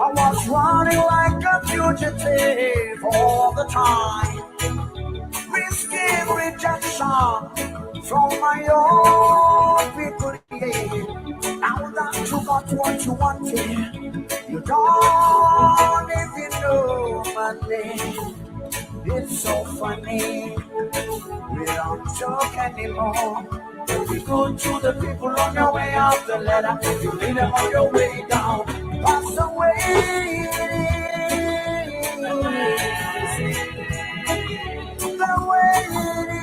I was running like a fugitive all the time, risking rejection from my own people. Yeah. Now that you got what you wanted, you don't even know my name. It's so funny, we don't talk anymore. We go to the people on your way out the ladder, you lead them on your way down. That's the way it is. The way it is.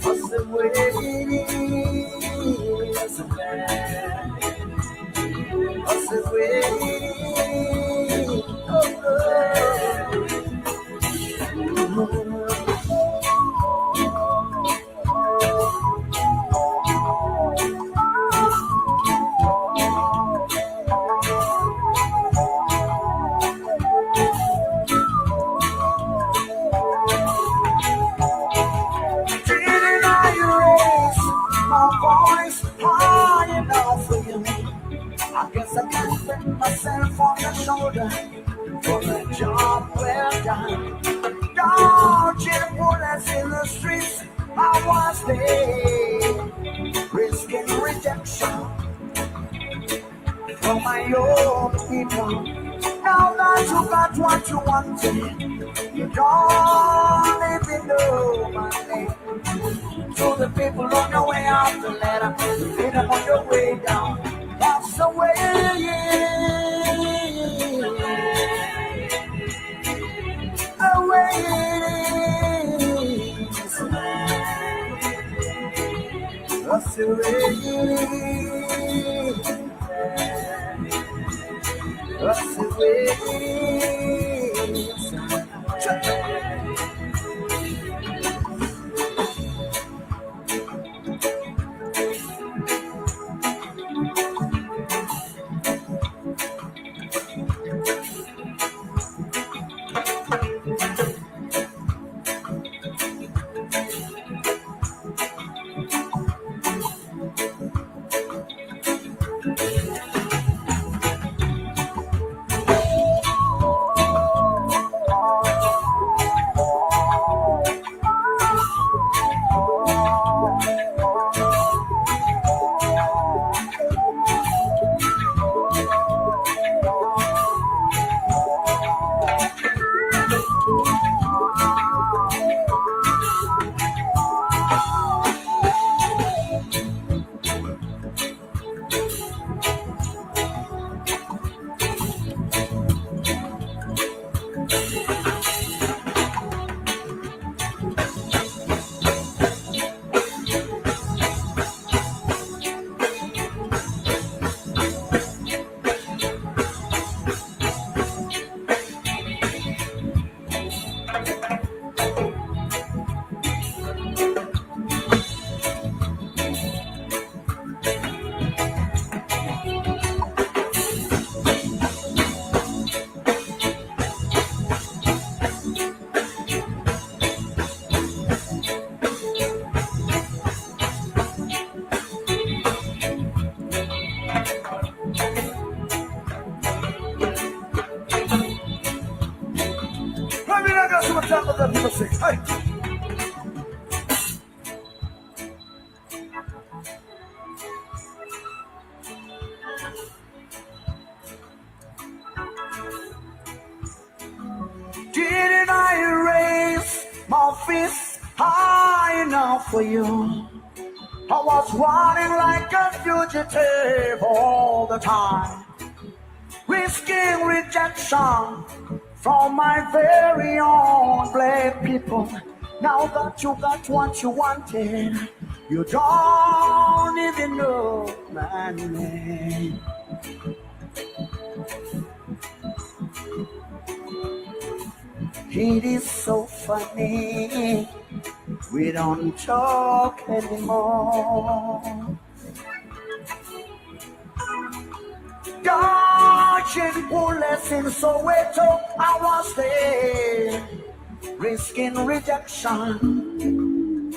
That's the way it is. That's the way it is. I guess I can pat myself on the shoulder for the job well done. Dodging bullets in the streets, I was there, risking rejection from my own people. Now that you got what you wanted, you don't even know my name. To the people on your way out the ladder, lead them on your way down. That's the way it is. The way it is. That's the way it is. That's the way it is. Hey. Didn't I raise my fist high enough for you? I was running like a fugitive all the time, risking rejection from my very own black people. Now that you got what you wanted, you don't even know my name. It is so funny, we don't talk anymore. Dodging bullets in Soweto, I was there, risking rejection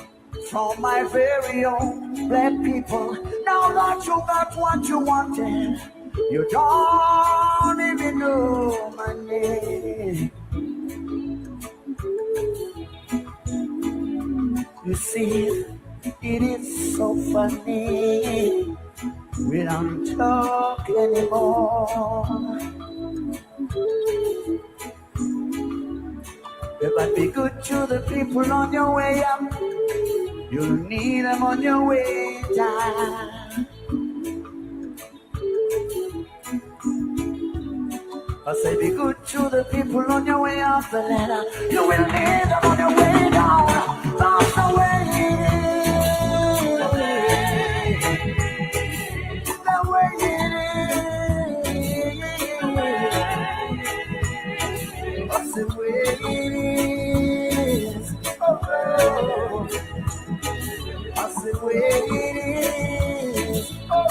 from my very own black people. Now that you got what you wanted. You don't even know my name. You see, it is so funny. We don't talk anymore. You might be good to the people on your way up. You'll need them on your way down. I say be good to the people on your way up the ladder. You will need them on your way down. That's the way it is. The way it is. That's the way it is. Oh, that's the way it is. Oh,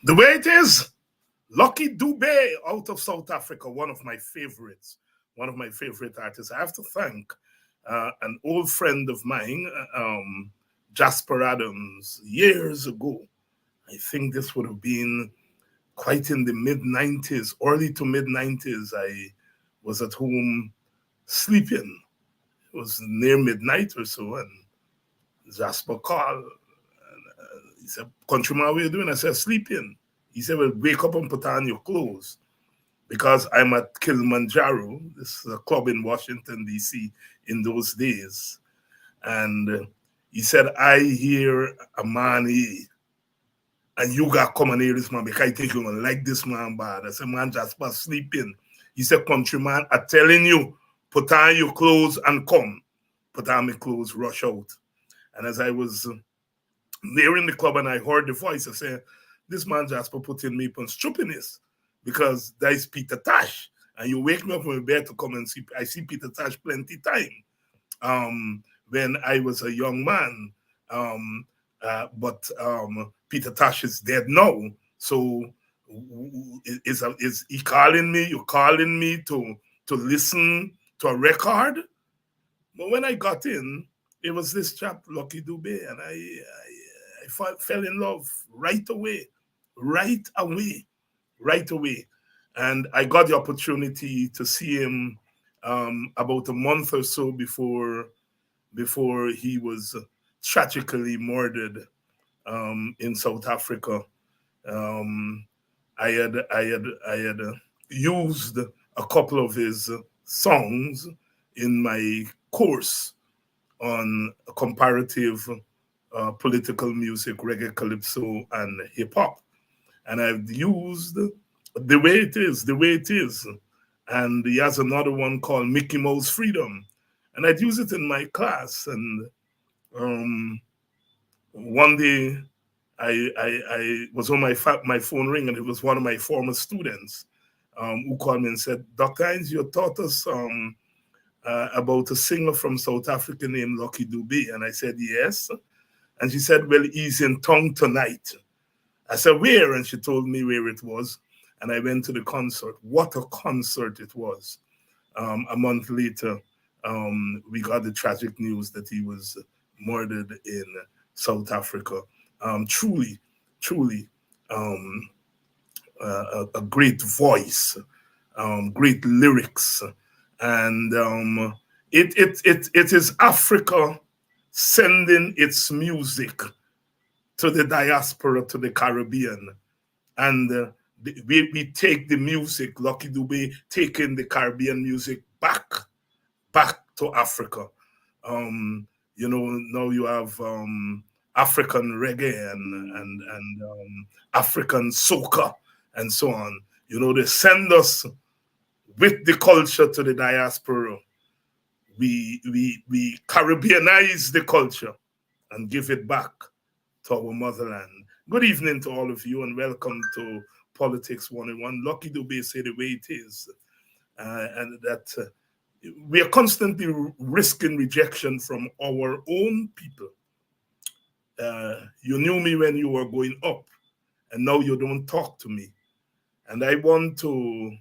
The way it is, Lucky Dube out of South Africa, one of my favorites, one of my favorite artists. I have to thank an old friend of mine, Jasper Adams, years ago. I think this would have been quite in the mid 90s, early to mid 90s. I was at home sleeping. It was near midnight or so, and Jasper called. He said, "Countryman, what are you doing?" I said, "Sleeping." He said, "Well, wake up and put on your clothes." Because I'm at Kilimanjaro, this is a club in Washington, D.C. in those days. And he said, "I hear a man here, and you got to come and hear this man because I think you're going to like this man bad." I said, "Man, Jasper sleeping." He said, "Countryman, I'm telling you, put on your clothes and come." Put on my clothes, rush out. And as I was there in the club and I heard the voice, I said, "This man Jasper putting me on stupidness because that is Peter Tosh. And you wake me up from my bed to come and see, I see Peter Tosh plenty time when I was a young man. But Peter Tosh is dead now. So is he calling me? You calling me to listen to a record?" But when I got in, it was this chap, Lucky Dube, and I fell in love right away. And I got the opportunity to see him about a month or so before he was tragically murdered in South Africa. I had used a couple of his songs in my course on comparative political music, reggae, calypso, and hip hop. And I've used The Way It Is. And he has another one called Mickey Mouse Freedom. And I'd use it in my class. And one day I was on my phone ring, and it was one of my former students who called me and said, "Dr. Hines, you taught us about a singer from South Africa named Lucky Dube." And I said, "Yes." And she said, "Well, he's in town tonight." I said, "Where?" And she told me where it was. And I went to the concert. What a concert it was. A month later, we got the tragic news that he was murdered in South Africa. Truly, a great voice, great lyrics. And it is Africa sending its music to the diaspora, to the Caribbean. And we take the music, Lucky Dube taking the Caribbean music back to Africa. Now you have African reggae and African soca and so on. They send us with the culture to the diaspora. We Caribbeanize the culture and give it back to our motherland. Good evening to all of you, and welcome to Politics 101. Lucky Dube say the way it is, and that We are constantly risking rejection from our own people. You knew me when you were going up, and now you don't talk to me. And I want to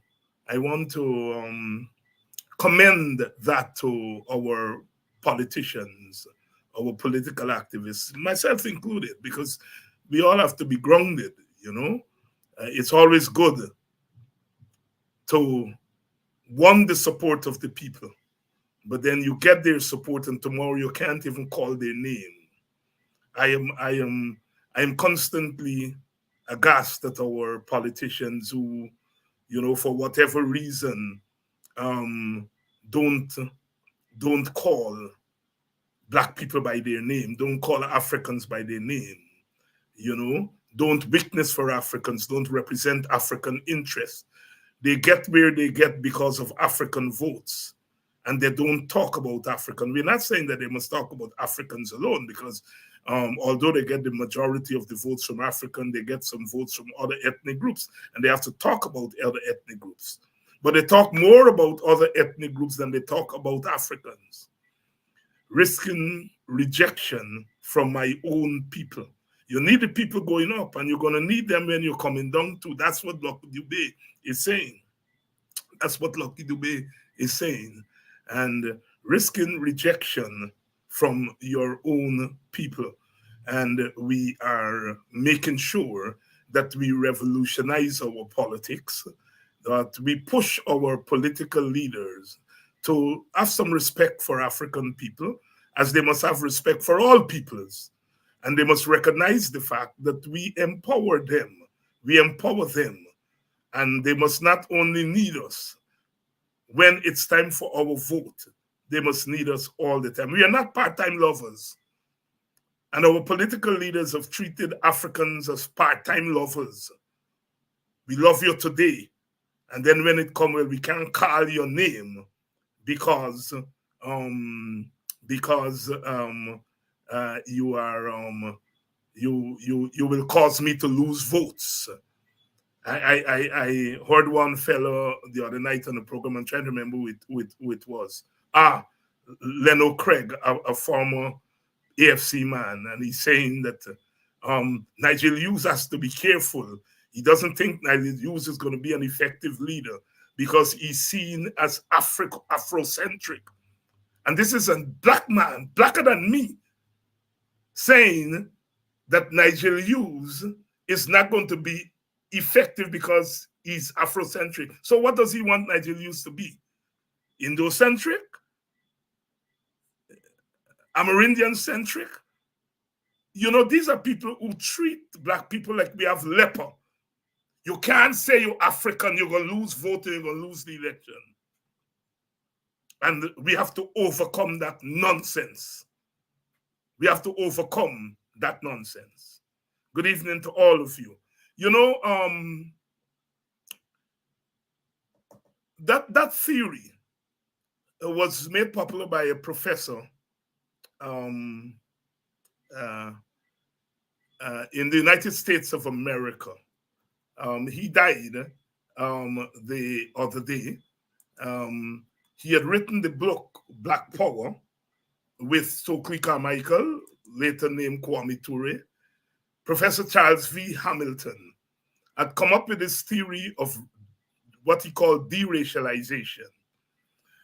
commend that to our politicians, our political activists, myself included, because we all have to be grounded. You know, it's always good to want the support of the people, but then you get their support, and tomorrow you can't even call their name. I am constantly aghast at our politicians who, you know, for whatever reason, um, don't don't call black people by their name, don't call Africans by their name, you know, don't witness for Africans, don't represent African interests. They get where they get because of African votes, and they don't talk about African. We're not saying that they must talk about Africans alone, because although they get the majority of the votes from African, they get some votes from other ethnic groups, and they have to talk about other ethnic groups. But they talk more about other ethnic groups than they talk about Africans. Risking rejection from my own people. You need the people going up, and you're going to need them when you're coming down too. That's what Lucky Dube is saying. That's what Lucky Dube is saying. And risking rejection from your own people. And we are making sure that we revolutionize our politics, that we push our political leaders to have some respect for African people, as they must have respect for all peoples. And they must recognize the fact that we empower them. We empower them. And they must not only need us when it's time for our vote, they must need us all the time. We are not part-time lovers. And our political leaders have treated Africans as part-time lovers. We love you today. And then when it comes, well, we can't call your name because you are you will cause me to lose votes. I heard one fellow the other night on the program. I'm trying to remember who it was. Leno Craig, a former AFC man, and he's saying that Nigel Hughes has to be careful. He doesn't think Nigel Hughes is going to be an effective leader because he's seen as Afrocentric. And this is a black man, blacker than me, saying that Nigel Hughes is not going to be effective because he's Afrocentric. So what does he want Nigel Hughes to be? Indo-centric? Amerindian-centric? You know, these are people who treat black people like we have leper. You can't say you're African, you're going to lose voting, you're going to lose the election. And we have to overcome that nonsense. We have to overcome that nonsense. Good evening to all of you. You know, that theory was made popular by a professor in the United States of America. He died the other day. He had written the book Black Power with Stokely Carmichael, later named Kwame Ture. Professor Charles V. Hamilton had come up with this theory of what he called deracialization.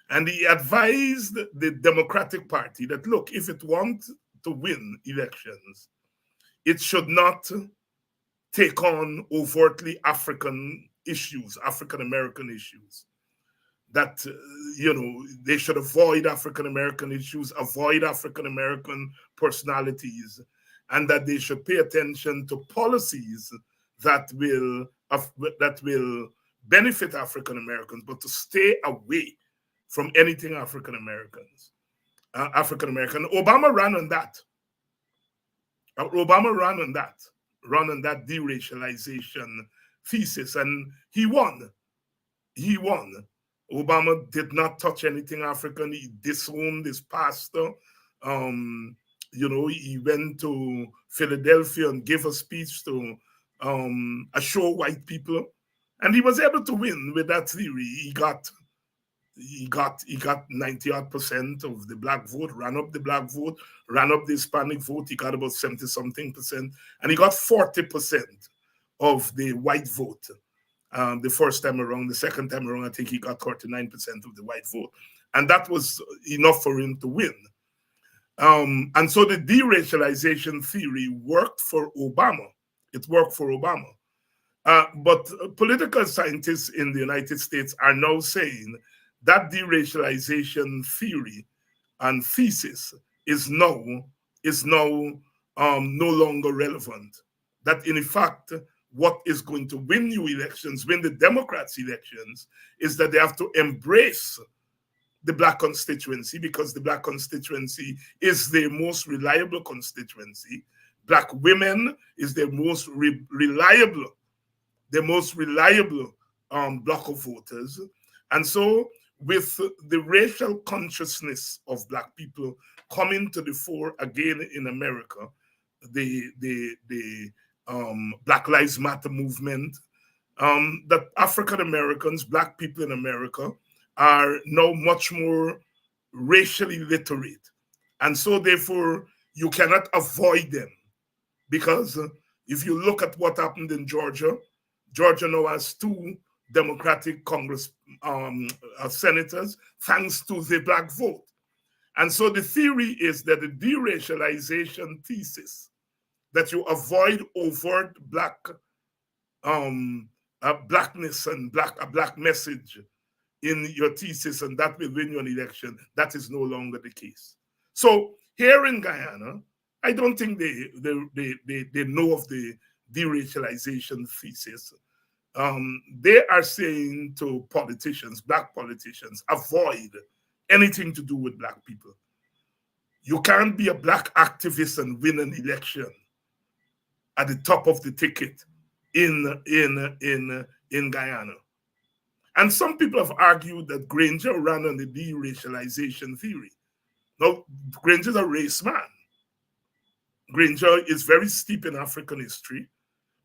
And he advised the Democratic Party that, look, if it wants to win elections, it should not take on overtly African issues, African-American issues. That, you know, they should avoid African-American issues, avoid African-American personalities, and that they should pay attention to policies that will benefit African-Americans, but to stay away from anything African-American. Obama ran on that. Obama ran on that deracialization thesis, and he won. He won. Obama did not touch anything African. He disowned his pastor. You know, he went to Philadelphia and gave a speech to assure white people, and he was able to win with that theory. He got He got 90% of the black vote, ran up the black vote, ran up the Hispanic vote. He got about 70 something percent, and he got 40% of the white vote. The first time around, the second time around, I think he got 39% of the white vote, and that was enough for him to win. And so the deracialization theory worked for Obama. It worked for Obama. But political scientists in the United States are now saying that deracialization theory and thesis is now no longer relevant. That in fact, what is going to win you elections, win the Democrats' elections, is that they have to embrace the black constituency, because the black constituency is the most reliable constituency. Black women is the most reliable block of voters. And so with the racial consciousness of black people coming to the fore again in America, the Black Lives Matter movement, that African Americans, black people in America, are now much more racially literate. And so therefore, you cannot avoid them. Because if you look at what happened in Georgia, Georgia now has 2 Democratic Congress senators, thanks to the black vote. And so the theory is that the deracialization thesis, that you avoid overt blackness and a black message in your thesis, and that will win you an election, that is no longer the case. So here in Guyana, I don't think they know of the deracialization thesis. They are saying to politicians, black politicians, avoid anything to do with black people. You can't be a black activist and win an election at the top of the ticket in Guyana. And some people have argued that Granger ran on the deracialization theory. Now, Granger's a race man. Granger is very steep in African history,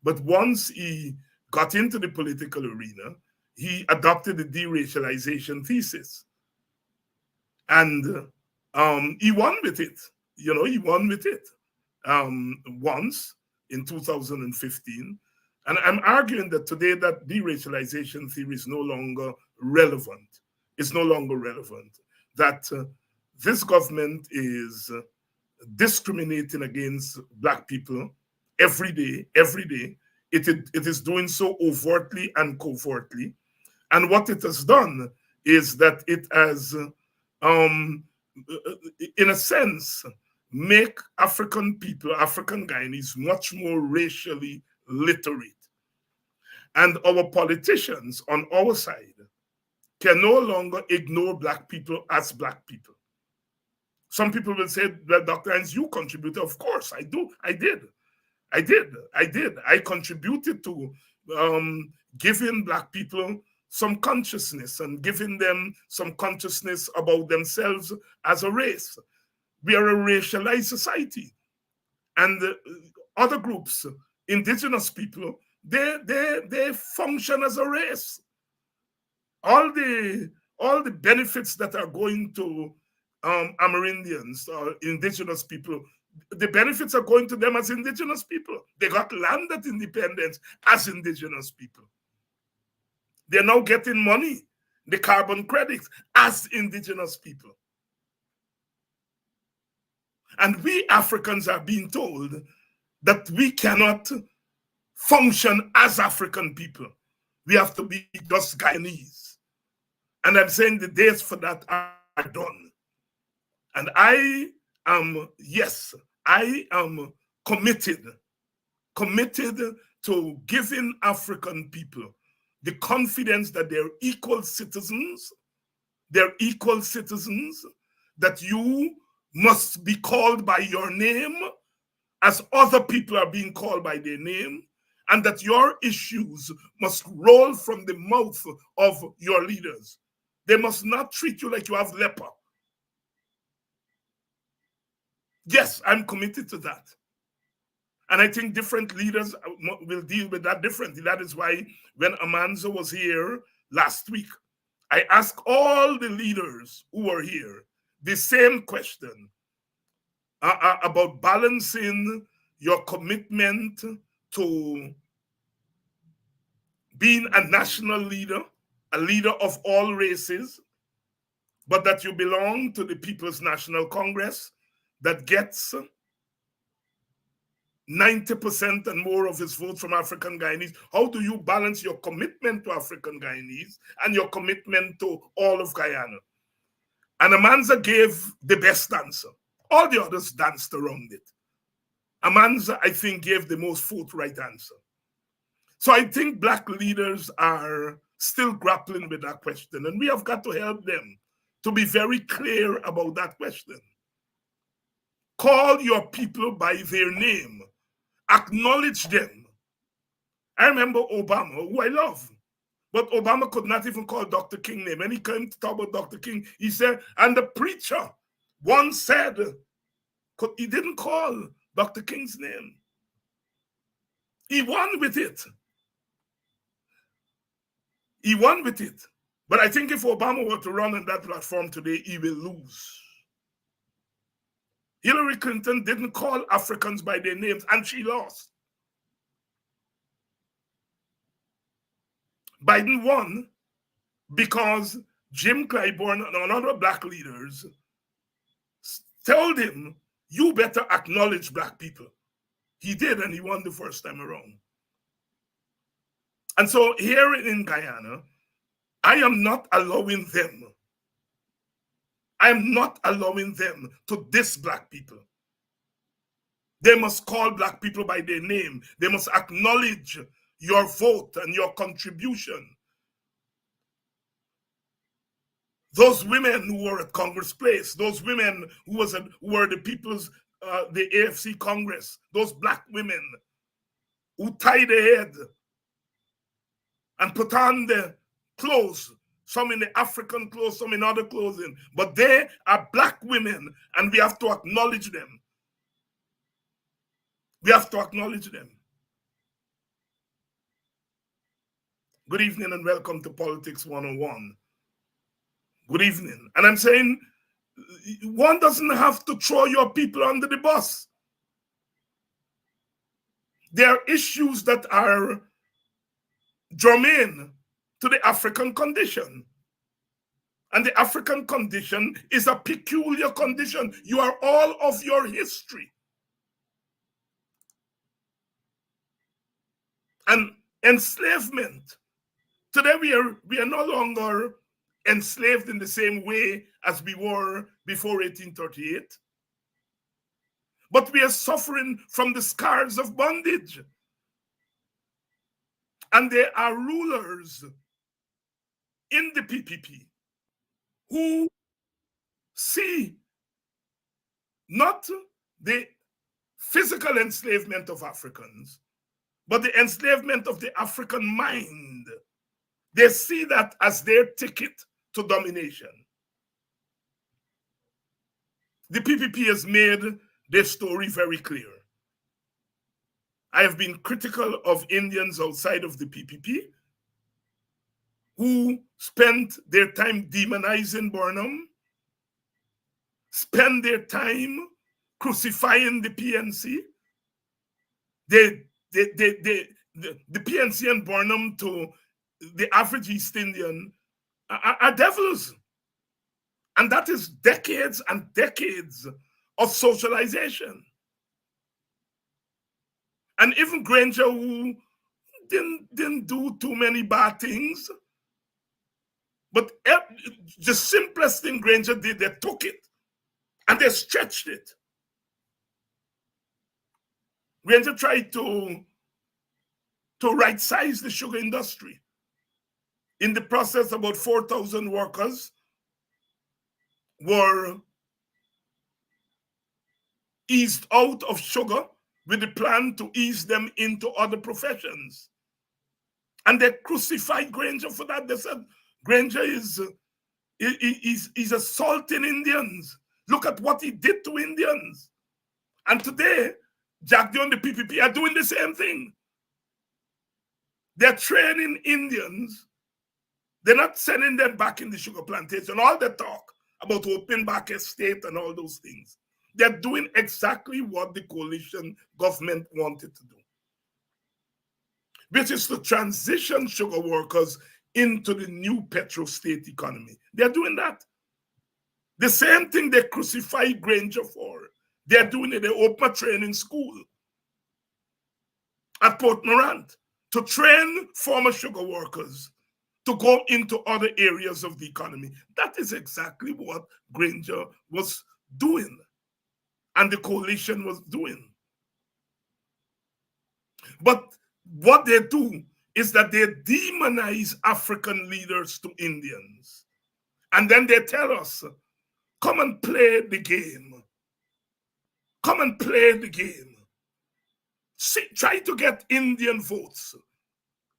but once he got into the political arena, he adopted the deracialization thesis. And he won with it. He won with it once in 2015. And I'm arguing that today that deracialization theory is no longer relevant. It's no longer relevant. That this government is discriminating against black people every day. It is doing so overtly and covertly. And what it has done is that it has, in a sense, make African people, African Guyanese, much more racially literate. And our politicians on our side can no longer ignore black people as black people. Some people will say, well, Dr. Hines, you contributed. Of course, I do. I did. I contributed to giving black people some consciousness and giving them some consciousness about themselves as a race. We are a racialized society. And other groups, indigenous people, they function as a race. All the benefits that are going to Amerindians or indigenous people, the benefits are going to them as indigenous people. They got land at independence as indigenous people. They're now getting money, the carbon credits, as indigenous people. And we Africans are being told that we cannot function as African people. We have to be just Guyanese. And I'm saying the days for that are done. And I am committed to giving African people the confidence that they're equal citizens, that you must be called by your name as other people are being called by their name, and that your issues must roll from the mouth of your leaders. They must not treat you like you have leper. Yes, I'm committed to that. And I think different leaders will deal with that differently. That is why when Amanzo was here last week, I ask all the leaders who are here the same question about balancing your commitment to being a national leader, a leader of all races, but that you belong to the People's National Congress that gets 90% and more of its votes from African Guyanese. How do you balance your commitment to African Guyanese and your commitment to all of Guyana? And Amanza gave the best answer. All the others danced around it. Amanza, I think, gave the most forthright answer. So I think Black leaders are still grappling with that question, and we have got to help them to be very clear about that question. Call your people by their name. Acknowledge them. I remember Obama, who I love, but Obama could not even call Dr. King name. And he came to talk about Dr. King. He said, and the preacher once said, he didn't call Dr. King's name. He won with it. He won with it. But I think if Obama were to run on that platform today, he will lose. Hillary Clinton didn't call Africans by their names, and she lost. Biden won because Jim Clyburn and other Black leaders told him, you better acknowledge Black people. He did, and he won the first time around. And so here in Guyana, I am not allowing them. I am not allowing them to diss Black people. They must call Black people by their name. They must acknowledge your vote and your contribution. Those women who were at Congress Place, those women who were the people's, the AFC Congress, those Black women who tied their head and put on the clothes, some in the African clothes, some in other clothing, but they are Black women, and we have to acknowledge them. We have to acknowledge them. Good evening and welcome to Politics 101. Good evening. And I'm saying one doesn't have to throw your people under the bus. There are issues that are germane to the African condition. And the African condition is a peculiar condition. You are all of your history. And enslavement. Today we are no longer enslaved in the same way as we were before 1838. But we are suffering from the scars of bondage. And there are rulers in the PPP who see not the physical enslavement of Africans, but the enslavement of the African mind. They see that as their ticket to domination. The PPP has made their story very clear. I have been critical of Indians outside of the PPP who spent their time demonizing Burnham, spend their time crucifying the PNC. The PNC and Burnham to the average East Indian are devils. And that is decades and decades of socialization. And even Granger, who didn't do too many bad things, but the simplest thing Granger did, they took it and they stretched it. Granger tried to right-size the sugar industry. In the process, about 4,000 workers were eased out of sugar with the plan to ease them into other professions. And they crucified Granger for that. They said, Granger is assaulting Indians. Look at what he did to Indians. And today, Jack Dio and the PPP are doing the same thing. They're training Indians They're not sending them back in the sugar plantation. All the talk about opening back estate and all those things, they're doing exactly what the coalition government wanted to do, which is to transition sugar workers into the new petro-state economy. They're doing that. The same thing they crucified Granger for. They're doing it. They open a training school at Port Morant to train former sugar workers to go into other areas of the economy. That is exactly what Granger was doing and the coalition was doing. But what they do is that they demonize African leaders to Indians. And then they tell us, come and play the game. Come and play the game. See, try to get Indian votes.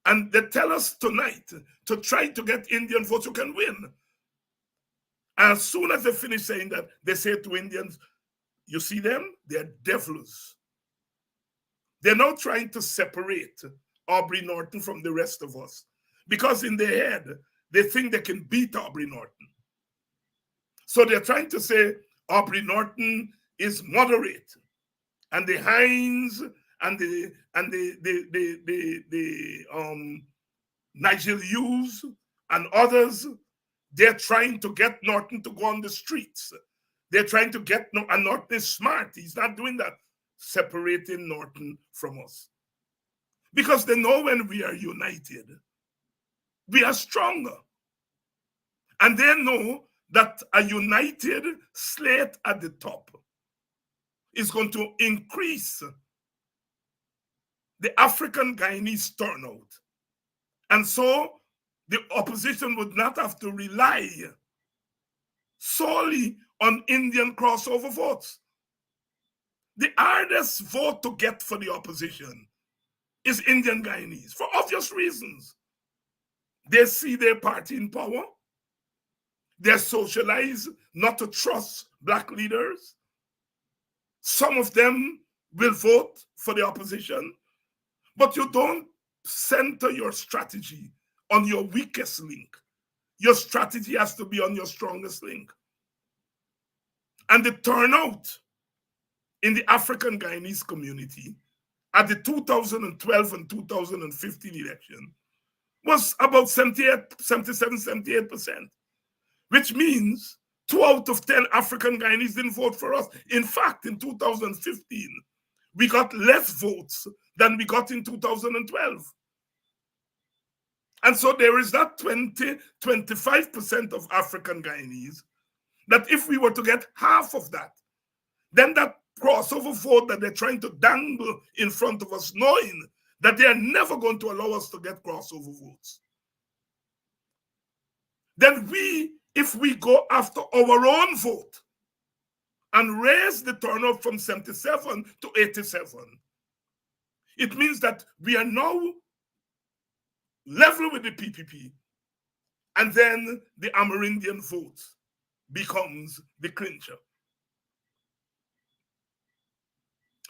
And they tell us tonight to try to get Indian votes, you can win. And as soon as they finish saying that, they say to Indians, you see them? They're devils. They're now trying to separate Aubrey Norton from the rest of us. Because in their head, they think they can beat Aubrey Norton. So they're trying to say Aubrey Norton is moderate. And the Hines and the Nigel Hughes and others, they're trying to get Norton to go on the streets. They're trying to get, and Norton is smart. He's not doing that, separating Norton from us. Because they know when we are united, we are stronger. And they know that a united slate at the top is going to increase the African Guyanese turnout. And so the opposition would not have to rely solely on Indian crossover votes. The hardest vote to get for the opposition is Indian Guyanese, for obvious reasons. They see their party in power. They're socialized not to trust Black leaders. Some of them will vote for the opposition, but you don't center your strategy on your weakest link. Your strategy has to be on your strongest link. And the turnout in the African Guyanese community at the 2012 and 2015 election was about 78%, which means 2 out of 10 African Guyanese didn't vote for us. In fact, in 2015, we got less votes than we got in 2012. And so there is that 25% of African Guyanese that if we were to get half of that, then that crossover vote that they're trying to dangle in front of us, knowing that they are never going to allow us to get crossover votes. Then if we go after our own vote and raise the turnout from 77 to 87, it means that we are now level with the PPP, and then the Amerindian vote becomes the clincher.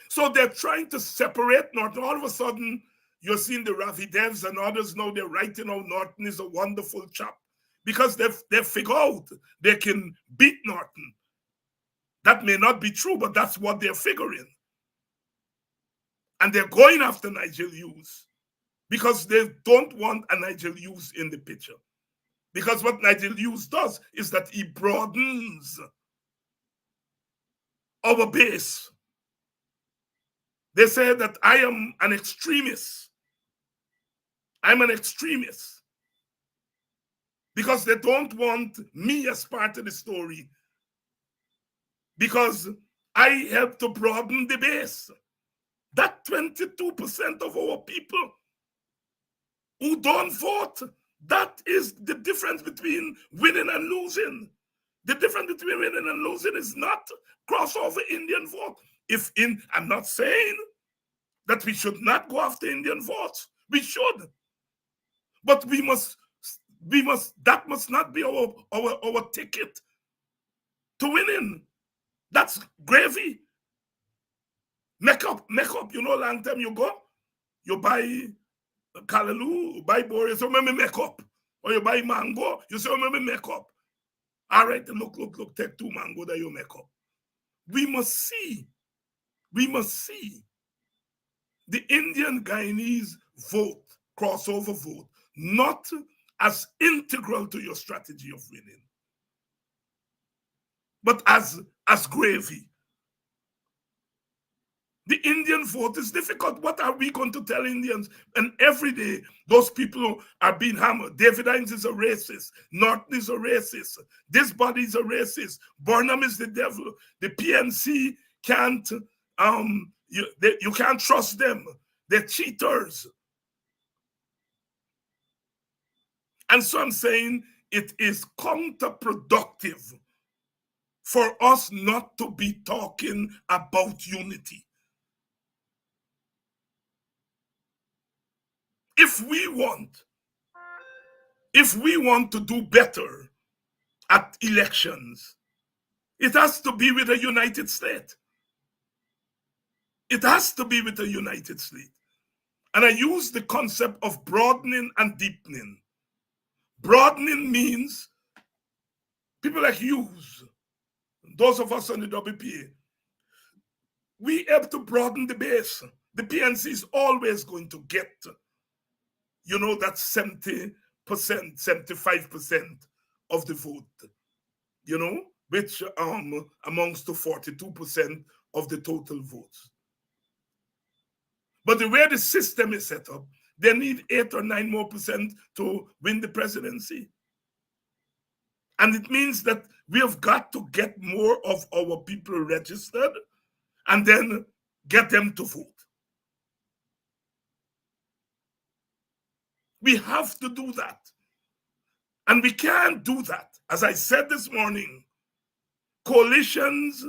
So they're trying to separate Norton. All of a sudden, you're seeing the Ravi Devs and others now they're writing out Norton is a wonderful chap because they've figured out they can beat Norton. That may not be true, but that's what they're figuring. And they're going after Nigel Hughes because they don't want a Nigel Hughes in the picture. Because what Nigel Hughes does is that he broadens our base. They say that I am an extremist. I'm an extremist. Because they don't want me as part of the story. Because I help to broaden the base. That 22% of our people who don't vote, that is the difference between winning and losing. The difference between winning and losing is not crossover Indian vote. I'm not saying that we should not go after Indian votes. We should. But that must not be our ticket to winning. That's gravy. Make up. Long time you go, you buy Callaloo, buy Boreas, so maybe make up. Or you buy mango, you say, oh, maybe make up. All right, look, take 2 mango that you make up. We must see the Indian Guyanese vote, crossover vote, not as integral to your strategy of winning, but as gravy. The Indian vote is difficult. What are we going to tell Indians? And every day, those people are being hammered. David Hines is a racist. Norton is a racist. This body is a racist. Burnham is the devil. The PNC can't, you can't trust them. They're cheaters. And so I'm saying it is counterproductive for us not to be talking about unity. If we want to do better at elections, it has to be with a united state. It has to be with a united state. And I use the concept of broadening and deepening. Broadening means people like Hughes, those of us on the WPA, we have to broaden the base. The PNC is always going to get, that 70%, 75% of the vote, which amounts to 42% of the total votes. But the way the system is set up, they need 8 or 9 more percent to win the presidency. And it means that we have got to get more of our people registered and then get them to vote. We have to do that. And we can't do that. As I said this morning, coalitions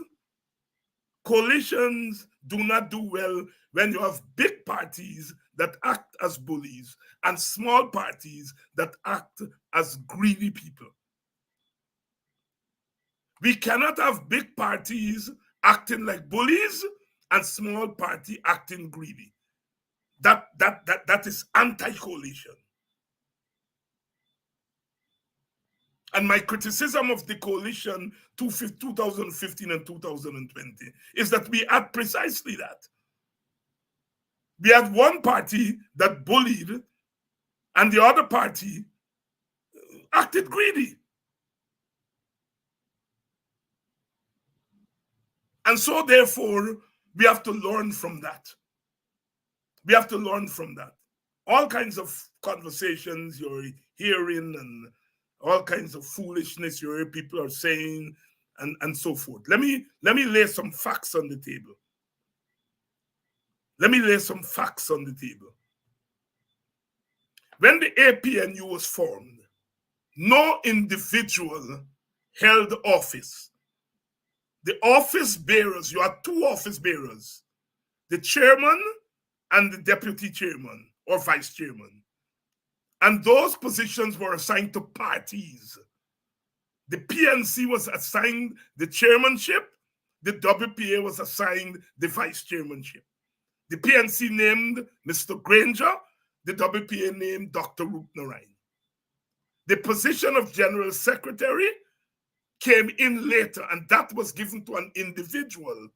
do not do well when you have big parties that act as bullies and small parties that act as greedy people. We cannot have big parties acting like bullies and small party acting greedy. That is anti-coalition. And my criticism of the coalition 2015 and 2020 is that we had precisely that. We had one party that bullied and the other party acted greedy. And so therefore, we have to learn from that. We have to learn from that. All kinds of conversations you're hearing and all kinds of foolishness you hear people are saying and so forth. Let me lay some facts on the table. Let me lay some facts on the table. When the APNU was formed, no individual held office. The office bearers, you have 2 office bearers, the chairman and the deputy chairman or vice chairman. And those positions were assigned to parties. The PNC was assigned the chairmanship, the WPA was assigned the vice chairmanship. The PNC named Mr. Granger, the WPA named Dr. Rup Narain. The position of general secretary came in later, and that was given to an individual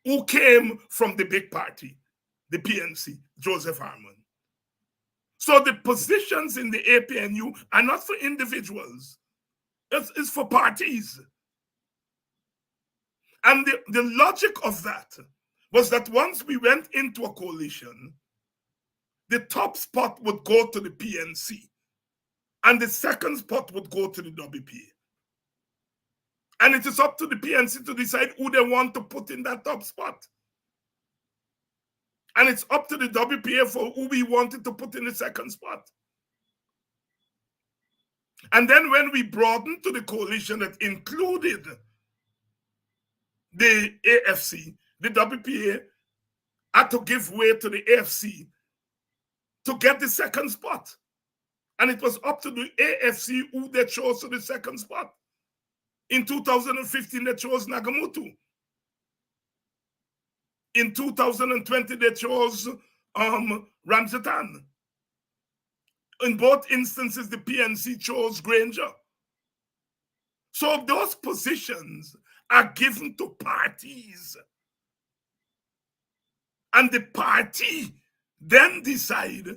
who came from the big party, the PNC, Joseph Harmon. So the positions in the APNU are not for individuals, it's for parties. And the logic of that was that once we went into a coalition, the top spot would go to the PNC, and the second spot would go to the WPA. And it is up to the PNC to decide who they want to put in that top spot. And it's up to the WPA for who we wanted to put in the second spot. And then when we broadened to the coalition that included the AFC, the WPA had to give way to the AFC to get the second spot. And it was up to the AFC who they chose to the second spot. In 2015, they chose Nagamutu. In 2020, they chose Ramzatan. In both instances, the PNC chose Granger. So those positions are given to parties. And the party then decide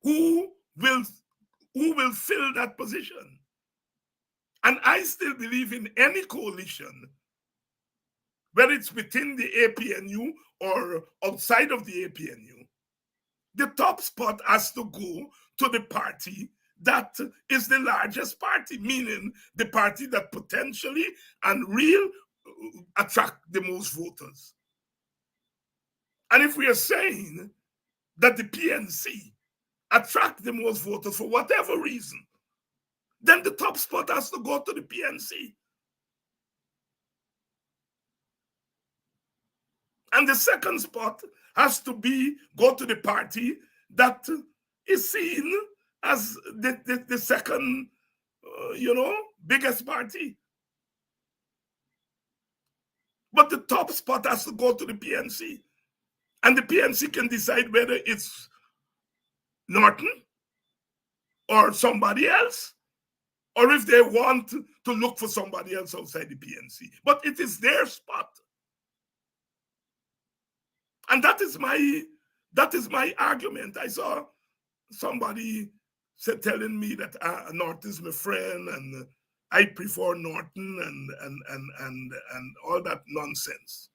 who will fill that position. And I still believe in any coalition, whether it's within the APNU or outside of the APNU, the top spot has to go to the party that is the largest party, meaning the party that potentially and real attract the most voters. And if we are saying that the PNC attract the most voters for whatever reason, then the top spot has to go to the PNC. And the second spot has to go to the party that is seen as the second, biggest party. But the top spot has to go to the PNC. And the PNC can decide whether it's Norton or somebody else, or if they want to look for somebody else outside the PNC. But it is their spot. And that is my argument. I saw somebody telling me that Norton is my friend and I prefer Norton and all that nonsense.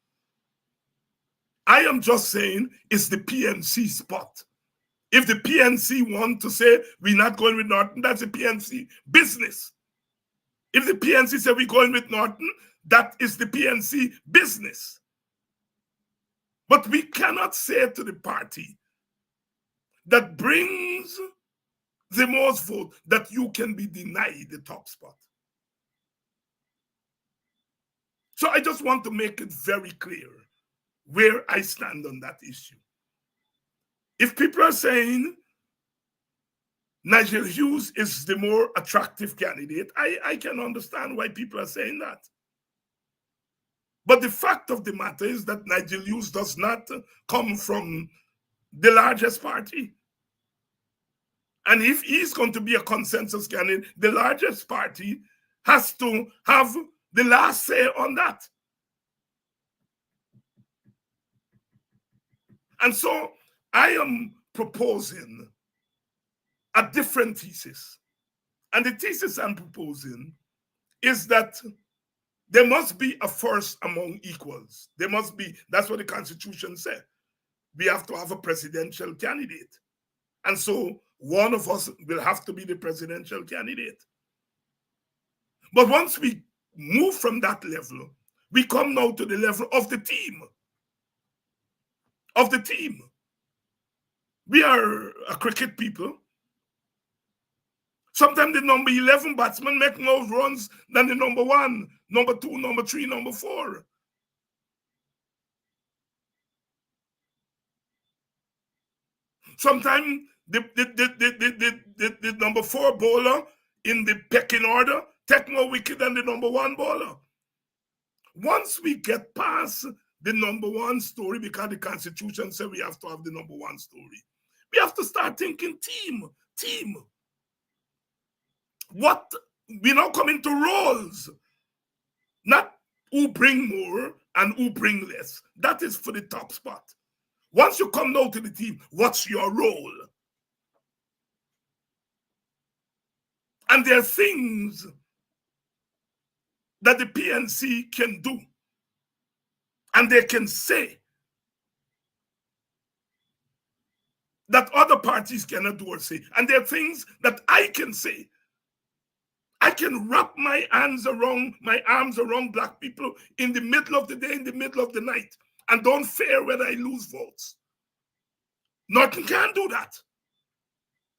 I am just saying it's the PNC spot. If the PNC want to say we're not going with Norton, that's the PNC business. If the PNC say we're going with Norton, that is the PNC business. But we cannot say to the party that brings the most vote that you can be denied the top spot. So I just want to make it very clear where I stand on that issue. If people are saying Nigel Hughes is the more attractive candidate, I can understand why people are saying that. But the fact of the matter is that Nigel Hughes does not come from the largest party. And if he's going to be a consensus candidate, the largest party has to have the last say on that. And so I am proposing a different thesis. And the thesis I'm proposing is that there must be a first among equals. There must be, that's what the Constitution said. We have to have a presidential candidate. And so one of us will have to be the presidential candidate. But once we move from that level, we come now to the level of the team. Of the team. We are a cricket people. Sometimes the number 11 batsman make more runs than the number 1, number 2, number 3, number 4. Sometimes the number 4 bowler in the pecking order take more wicket than the number 1 bowler. Once we get past the number 1 story, because the Constitution says we have to have the number 1 story, we have to start thinking team. What we now come into roles, not who bring more and who bring less. That is for the top spot. Once you come now to the team, what's your role? And there are things that the PNC can do, and they can say that other parties cannot do or say. And there are things that I can say. I can wrap my arms around black people in the middle of the day, in the middle of the night, and don't fear whether I lose votes. Norton can't do that.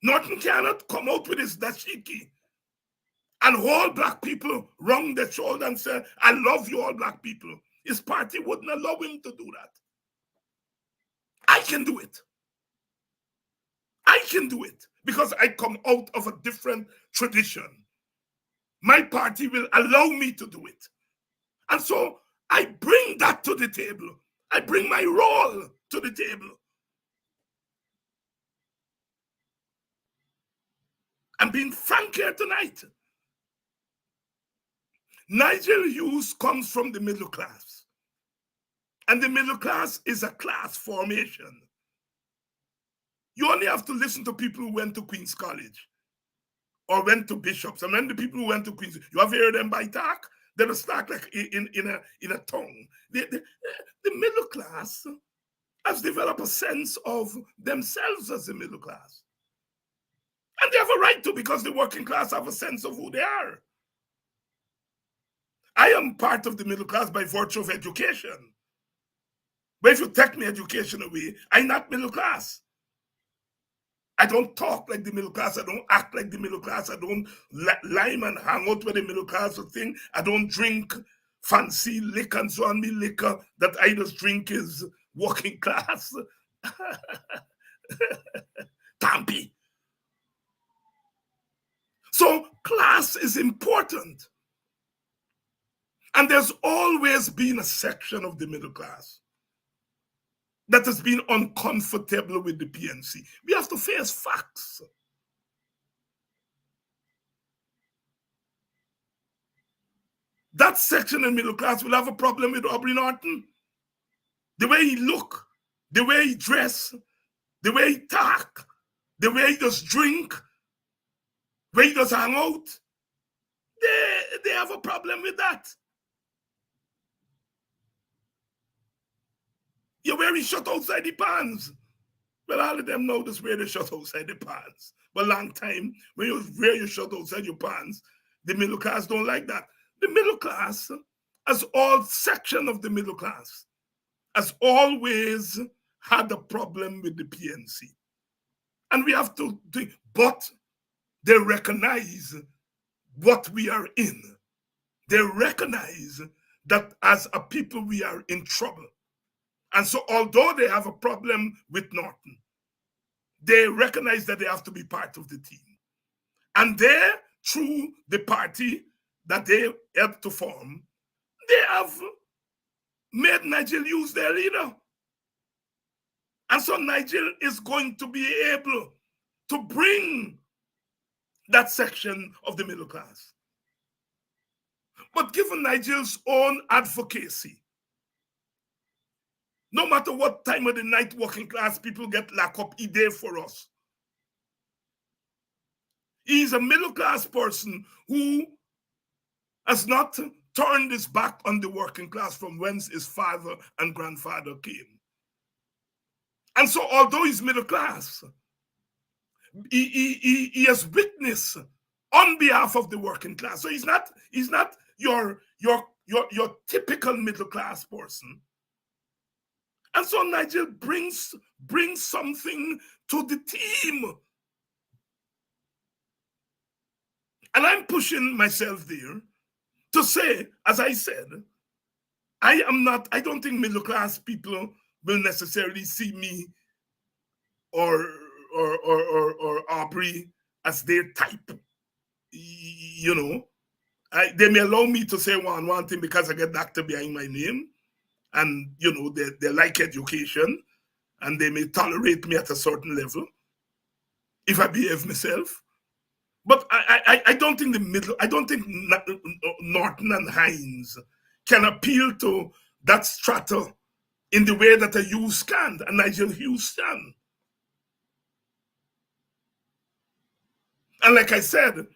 Norton cannot come out with his dashiki and hold black people round their shoulder and say, I love you all black people. His party wouldn't allow him to do that. I can do it. I can do it because I come out of a different tradition. My party will allow me to do it. And so I bring that to the table. I bring my role to the table. I'm being frank here tonight. Nigel Hughes comes from the middle class. And the middle class is a class formation. You only have to listen to people who went to Queen's College or went to Bishops. And when the people who went to Queen's, you have heard them by talk, they don't start like in a tongue. The middle class has developed a sense of themselves as the middle class. And they have a right to, because the working class have a sense of who they are. I am part of the middle class by virtue of education. But if you take my education away, I'm not middle class. I don't talk like the middle class. I don't act like the middle class. I don't lime and hang out with the middle class thing. I don't drink fancy liquor and so on. Me liquor that I just drink is working class. Tampi. So class is important. And there's always been a section of the middle class that has been uncomfortable with the PNC. We have to face facts. That section in the middle class will have a problem with Aubrey Norton. The way he look, the way he dress, the way he talk, the way he does drink, the way he does hang out, they have a problem with that. You wear your shut outside the pants. Well, all of them know this wear the shut outside the pants. But long time, when you wear your shut outside your pants, the middle class don't like that. The middle class, as all section of the middle class, has always had a problem with the PNC. And we have to think, but they recognize what we are in. They recognize that as a people we are in trouble. And so although they have a problem with Norton, they recognize that they have to be part of the team. And they, through the party that they helped to form, they have made Nigel Hughes their leader. And so Nigel is going to be able to bring that section of the middle class. But given Nigel's own advocacy, no matter what time of the night working class people get locked up, he's there for us. He's a middle class person who has not turned his back on the working class from whence his father and grandfather came. And so although he's middle class, he has witnessed on behalf of the working class. So he's not your typical middle class person. And so Nigel brings something to the team. And I'm pushing myself there to say, as I said, I don't think middle class people will necessarily see me or Aubrey as their type. You know, they may allow me to say one thing because I get doctor behind my name. And, you know, they like education, and they may tolerate me at a certain level if I behave myself. But I don't think Norton and Hines can appeal to that strata in the way that a Hughes can, and Nigel Hughes can. And like I said,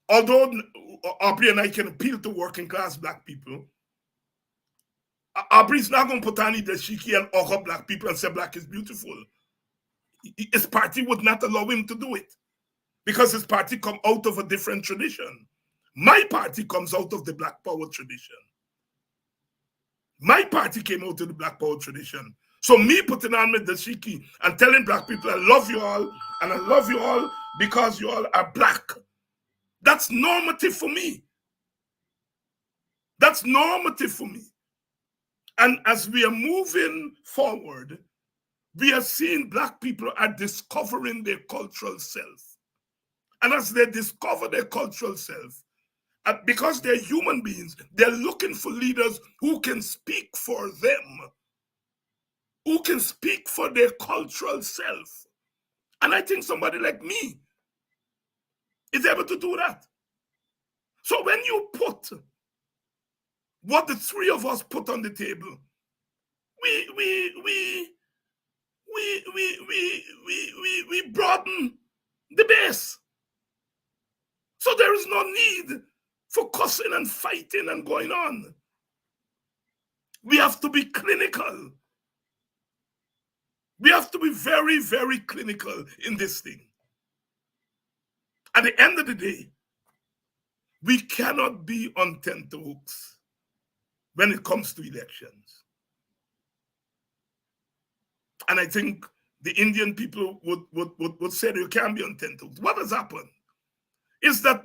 although Aubrey and I can appeal to working class black people, Aubrey's not going to put on the shiki and hug up black people and say black is beautiful. His party would not allow him to do it because his party come out of a different tradition. My party comes out of the Black Power tradition. My party came out of the Black Power tradition. So me putting on the shiki and telling black people I love you all, and I love you all because you all are black, that's normative for me. That's normative for me. And as we are moving forward, we are seeing black people are discovering their cultural self. And as they discover their cultural self, because they're human beings, they're looking for leaders who can speak for them, who can speak for their cultural self. And I think somebody like me is able to do that. So when you put what the three of us put on the table, we broaden the base. So there is no need for cussing and fighting and going on. We have to be clinical. We have to be very, very clinical in this thing. At the end of the day, we cannot be on tenterhooks when it comes to elections. And I think the Indian people would say you can't be on tenterhooks. What has happened is that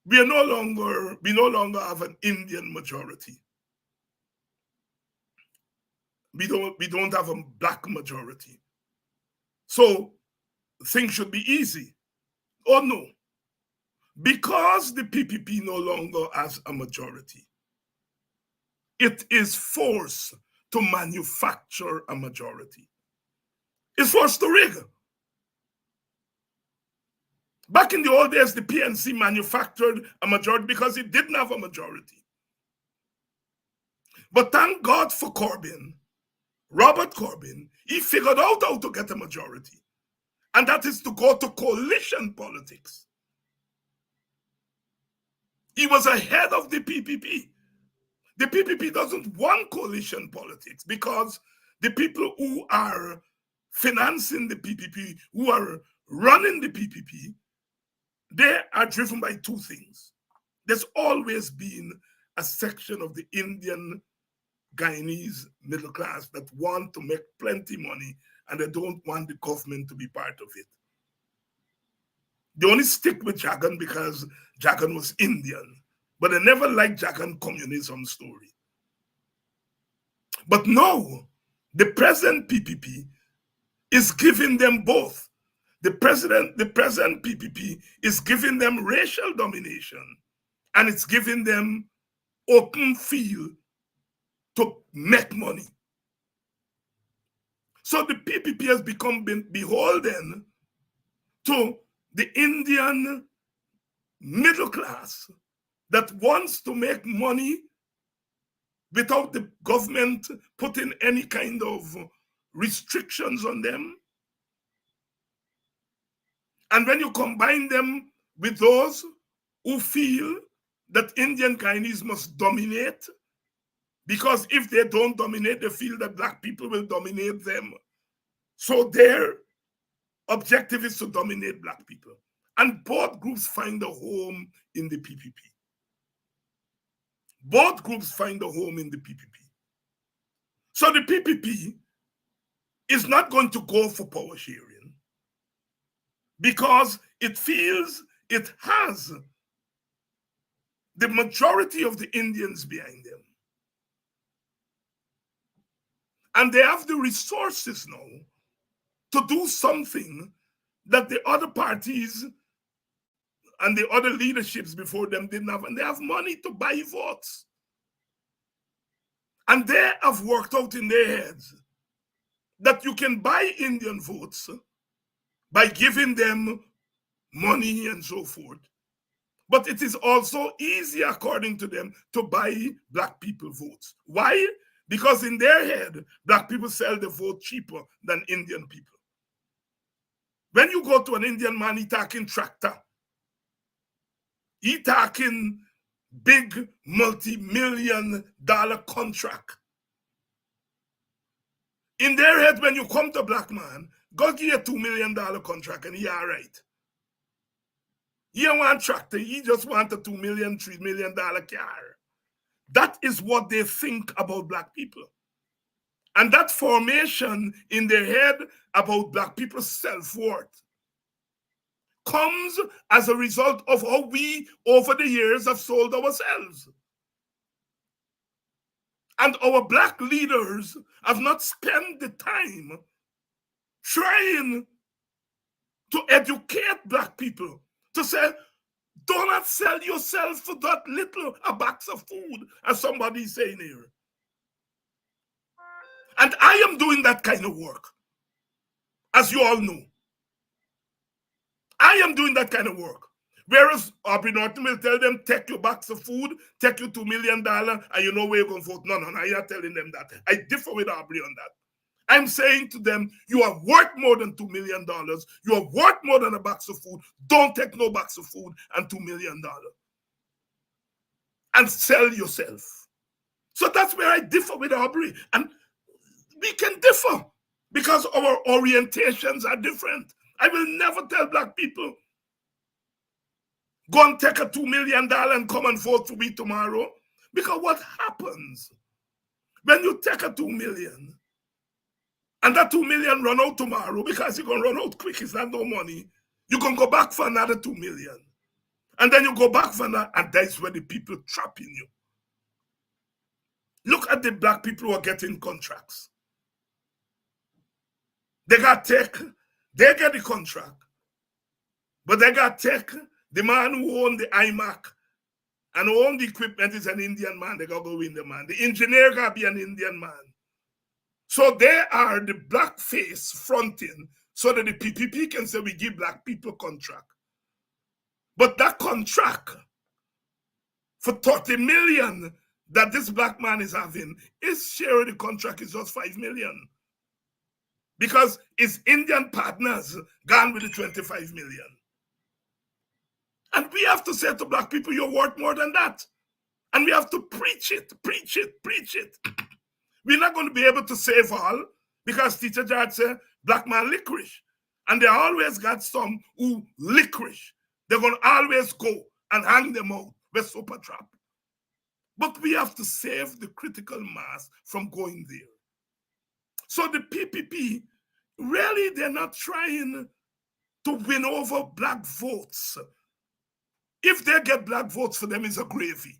we no longer have an Indian majority. We don't have a black majority. So things should be easy. Oh no. Because the PPP no longer has a majority, it is forced to manufacture a majority. It's forced to rig. Back in the old days, the PNC manufactured a majority because it didn't have a majority. But thank God for Corbyn, Robert Corbyn, he figured out how to get a majority. And that is to go to coalition politics. He was ahead of the PPP. The PPP doesn't want coalition politics because the people who are financing the PPP, who are running the PPP, they are driven by two things. There's always been a section of the Indian Guyanese middle class that want to make plenty money and they don't want the government to be part of it. They only stick with Jagan because Jagan was Indian, but they never liked Jagan communism story. But now, the present PPP is giving them both. The present PPP is giving them racial domination, and it's giving them open field to make money. So the PPP has become beholden to the Indian middle class that wants to make money without the government putting any kind of restrictions on them. And when you combine them with those who feel that Indian Guyanese must dominate, because if they don't dominate, they feel that black people will dominate them. So their objective is to dominate black people. And both groups find a home in the PPP. Both groups find a home in the PPP. So the PPP is not going to go for power sharing because it feels it has the majority of the Indians behind them. And they have the resources now to do something that the other parties and the other leaderships before them didn't have. And they have money to buy votes. And they have worked out in their heads that you can buy Indian votes by giving them money and so forth. But it is also easy, according to them, to buy black people votes. Why? Because in their head, black people sell the vote cheaper than Indian people. When you go to an Indian man, he talking tractor. He talking big multi-million-dollar contract. In their head, when you come to a black man, go give a $2 million contract and he all right. He don't want tractor, he just want a $2 million, $3 million car. That is what they think about black people. And that formation in their head about black people's self-worth comes as a result of how we, over the years, have sold ourselves. And our black leaders have not spent the time trying to educate black people to say, do not sell yourself for that little a box of food, as somebody is saying here. And I am doing that kind of work, as you all know. I am doing that kind of work. Whereas Aubrey Norton will tell them, take your box of food, take your $2 million, and you know where you're going to vote. No, I'm not telling them that. I differ with Aubrey on that. I'm saying to them, you are worth more than $2 million. You are worth more than a box of food. Don't take no box of food and $2 million. And sell yourself. So that's where I differ with Aubrey. And we can differ because our orientations are different. I will never tell black people, go and take a $2 million and come and vote for me tomorrow. Because what happens when you take a $2 million and that $2 million run out tomorrow, because you're going to run out quick, it's not no money, you can go back for another $2 million. And then you go back for another, and that's where the people trapping you. Look at the black people who are getting contracts. They get the contract, but they got take the man who owned the iMac and who owned the equipment is an Indian man. They got to go win the man. The engineer got to be an Indian man. So they are the black face fronting so that the PPP can say we give black people contract. But that contract for 30 million that this black man is having, his share of the contract is just 5 million. Because his Indian partners gone with the 25 million. And we have to say to black people, you're worth more than that. And we have to preach it, preach it, preach it. We're not going to be able to save all because Teacher George said, black man licorice. And they always got some who licorice. They're going to always go and hang them out with super trap. But we have to save the critical mass from going there. So the PPP, really, they're not trying to win over black votes. If they get black votes for them, it's a gravy.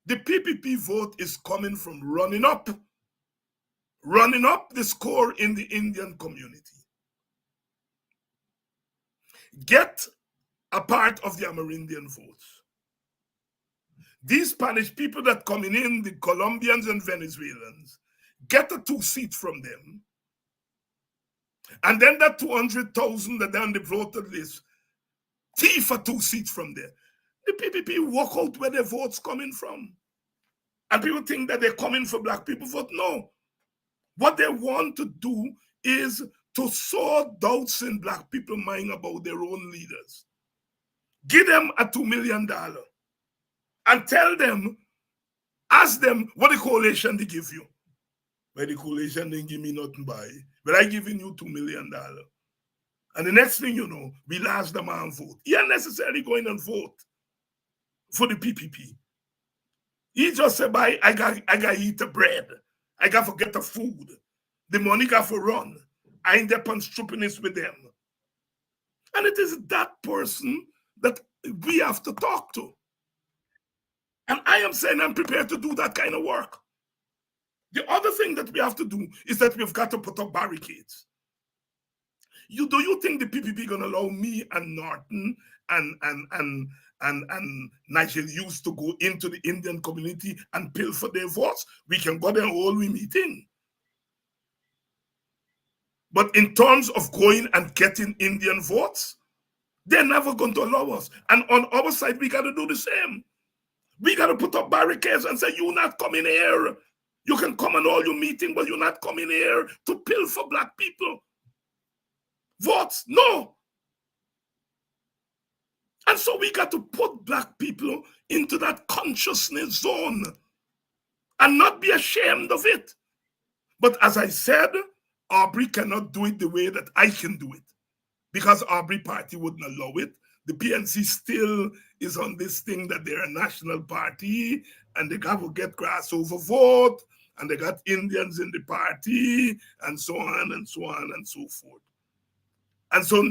The PPP vote is coming from running up the score in the Indian community. Get a part of the Amerindian votes. These Spanish people that coming in, the Colombians and Venezuelans, get a 2 seat from them. And then that 200,000 that are on the voted list, thief a 2 seats from there. The PPP walk out where their votes coming from. And people think that they're coming for black people vote. No. What they want to do is to sow doubts in black people's mind about their own leaders. Give them a $2 million and tell them, ask them what the coalition they give you. But the coalition didn't give me nothing by, but I giving you $2 million. And the next thing you know, we ask the man vote. He ain't necessarily going and vote for the PPP. He just said, I got to eat the bread. I got to get the food. The money got to run. I ain't up on stupidness with them. And it is that person that we have to talk to. And I am saying I'm prepared to do that kind of work. The other thing that we have to do is that we've got to put up barricades. Do you think the PPP going to allow me and Norton and Nigel Hughes to go into the Indian community and pilfer their votes? We can go there all we meeting. But in terms of going and getting Indian votes, they're never going to allow us. And on our side, we got to do the same. We got to put up barricades and say, you're not coming here. You can come on all your meeting, but you're not coming here to pilfer black people votes. No. And so we got to put black people into that consciousness zone and not be ashamed of it. But as I said, Aubrey cannot do it the way that I can do it because Aubrey party wouldn't allow it. The PNC still is on this thing that they're a national party and they got to get crossover vote and they got Indians in the party and so on and so on and so forth. And so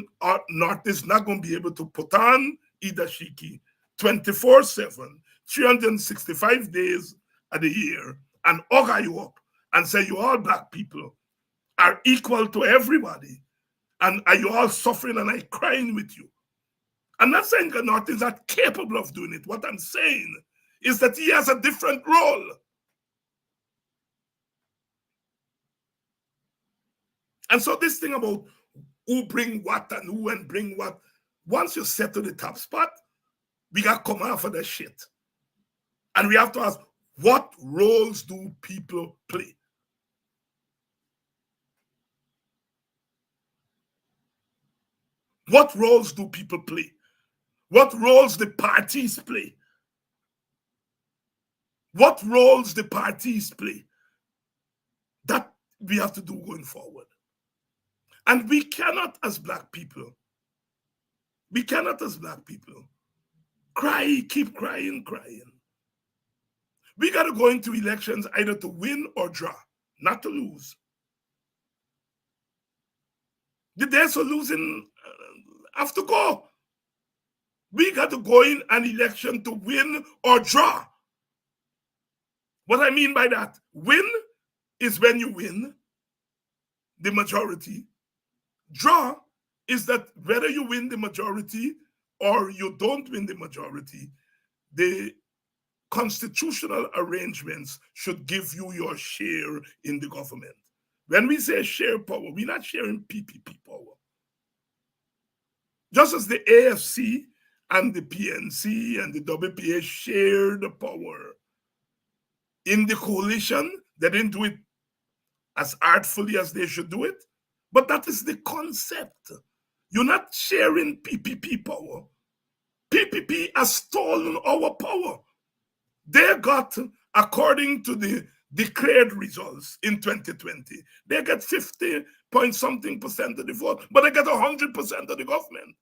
North is not going to be able to put on Ida Shiki 24/7, 365 days of the year and hug you up and say you all black people are equal to everybody and are you all suffering and I crying with you. I'm not saying that North is not capable of doing it. What I'm saying is that he has a different role. And so this thing about who bring what and who and bring what, once you set to the top spot, we got to come out for that shit. And we have to ask, what roles do people play? What roles do people play? What roles the parties play? What roles the parties play? That we have to do going forward. And we cannot as Black people, keep crying. We got to go into elections either to win or draw, not to lose. The days for losing have to go. We got to go in an election to win or draw. What I mean by that, win is when you win the majority. Draw is that whether you win the majority or you don't win the majority, the constitutional arrangements should give you your share in the government. When we say share power, we're not sharing PPP power. Just as the AFC and the PNC and the WPA share the power in the coalition, they didn't do it as artfully as they should do it, but that is the concept. You're not sharing PPP power. PPP has stolen our power. They got, according to the declared results in 2020, they get 50-point-something% of the vote, but they get 100% of the government,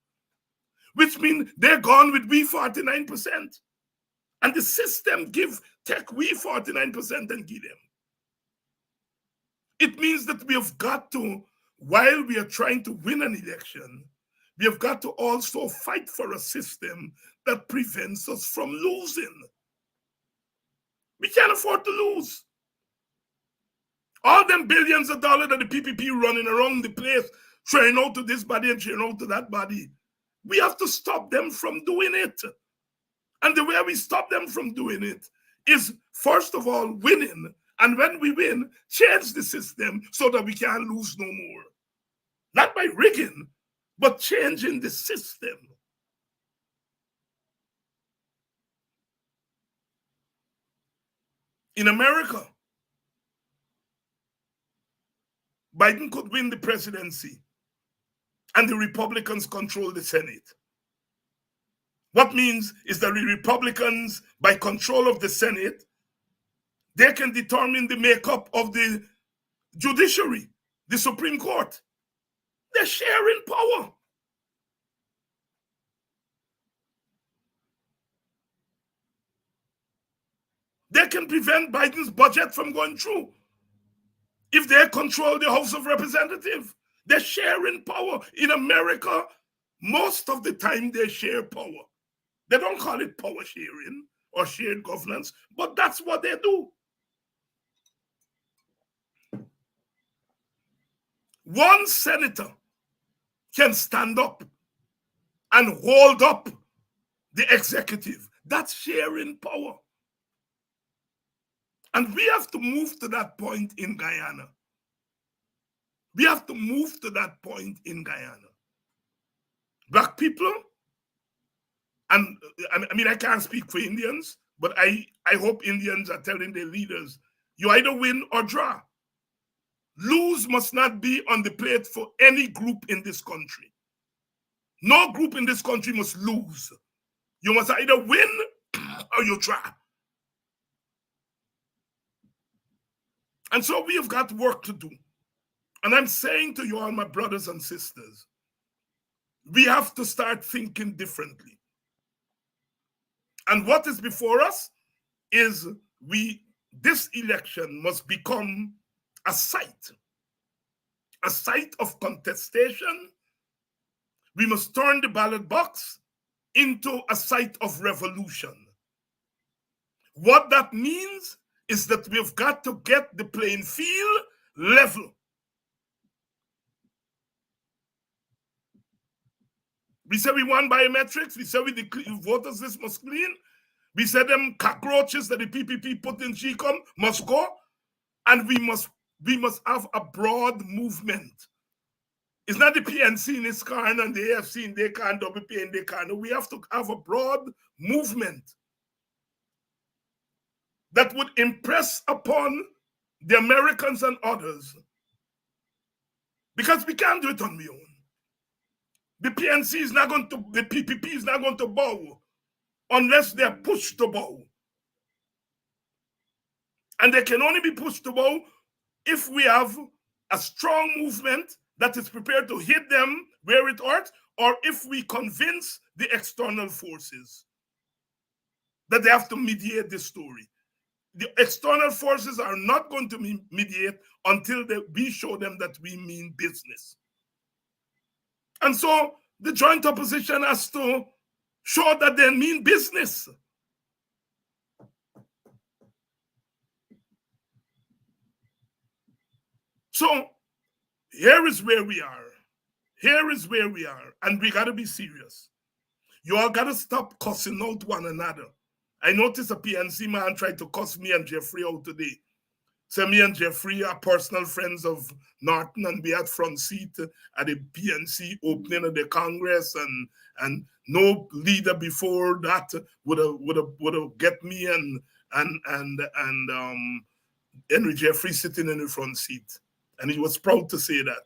which means they're gone with we 49%. And the system take we 49% and give them. It means that we have got to, while we are trying to win an election, we have got to also fight for a system that prevents us from losing. We can't afford to lose. All them billions of dollars that the PPP running around the place, throwing out to this body and throwing out to that body, we have to stop them from doing it. And the way we stop them from doing it is, first of all, winning. And when we win, change the system so that we can't lose no more. Not by rigging, but changing the system. In America, Biden could win the presidency and the Republicans control the Senate. What means is that the Republicans, by control of the Senate, they can determine the makeup of the judiciary, the Supreme Court. They're sharing power. They can prevent Biden's budget from going through. If they control the House of Representatives, they're sharing power. In America, most of the time they share power. They don't call it power sharing or shared governance, but that's what they do. One senator can stand up and hold up the executive. That's sharing power. And we have to move to that point in Guyana. We have to move to that point in Guyana. Black people, and I mean, I can't speak for Indians, but I hope Indians are telling their leaders, you either win or draw. Lose must not be on the plate for any group in this country. No group in this country must lose. You must either win or you draw. And so we have got work to do. And I'm saying to you all, my brothers and sisters, we have to start thinking differently. And what is before us is this election must become a site of contestation. We must turn the ballot box into a site of revolution. What that means is that we've got to get the playing field level. We say we want biometrics. We say the voters list must clean. We say them cockroaches that the PPP put in GCOM must go. And we must have a broad movement It's not the PNC in ISKCON and the AFC in DECAN, WPA in DECAN. We have to have a broad movement that would impress upon the Americans and others, because we can't do it on our own. The PNC is not going to, the PPP is not going to bow unless they're pushed to bow. And they can only be pushed to bow if we have a strong movement that is prepared to hit them where it hurts, or if we convince the external forces that they have to mediate this story. The external forces are not going to mediate until we show them that we mean business. And so the joint opposition has to show that they mean business. So here is where we are. Here is where we are. And we got to be serious. You all got to stop cussing out one another. I noticed a PNC man tried to cuss me and Jeffrey out today. So me and Jeffrey are personal friends of Norton, and we had front seat at the PNC opening of the Congress, and no leader before that would have get me and Henry Jeffrey sitting in the front seat. And he was proud to say that.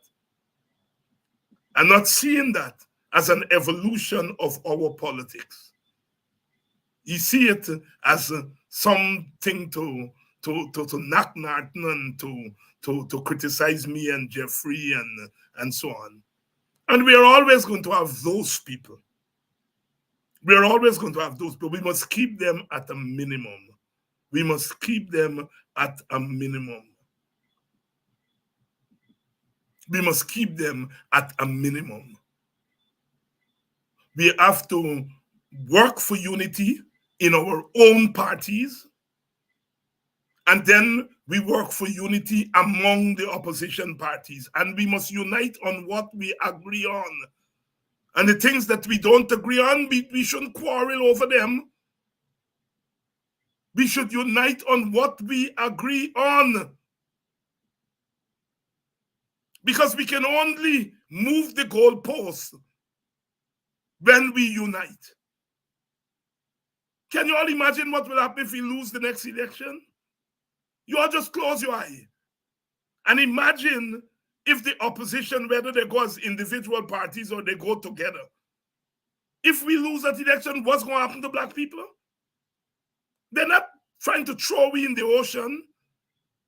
I'm not seeing that as an evolution of our politics. You see it as something to knock Norton and to criticize me and Jeffrey and so on. And we are always going to have those people. We are always going to have those people. We must keep them at a minimum. We must keep them at a minimum. We must keep them at a minimum. We have to work for unity in our own parties, and then we work for unity among the opposition parties, and we must unite on what we agree on. And the things that we don't agree on, we shouldn't quarrel over them. We should unite on what we agree on. Because we can only move the goalposts when we unite. Can you all imagine what will happen if we lose the next election? You all just close your eye and imagine if the opposition, whether they go as individual parties or they go together, if we lose that election, what's going to happen to Black people? They're not trying to throw we in the ocean.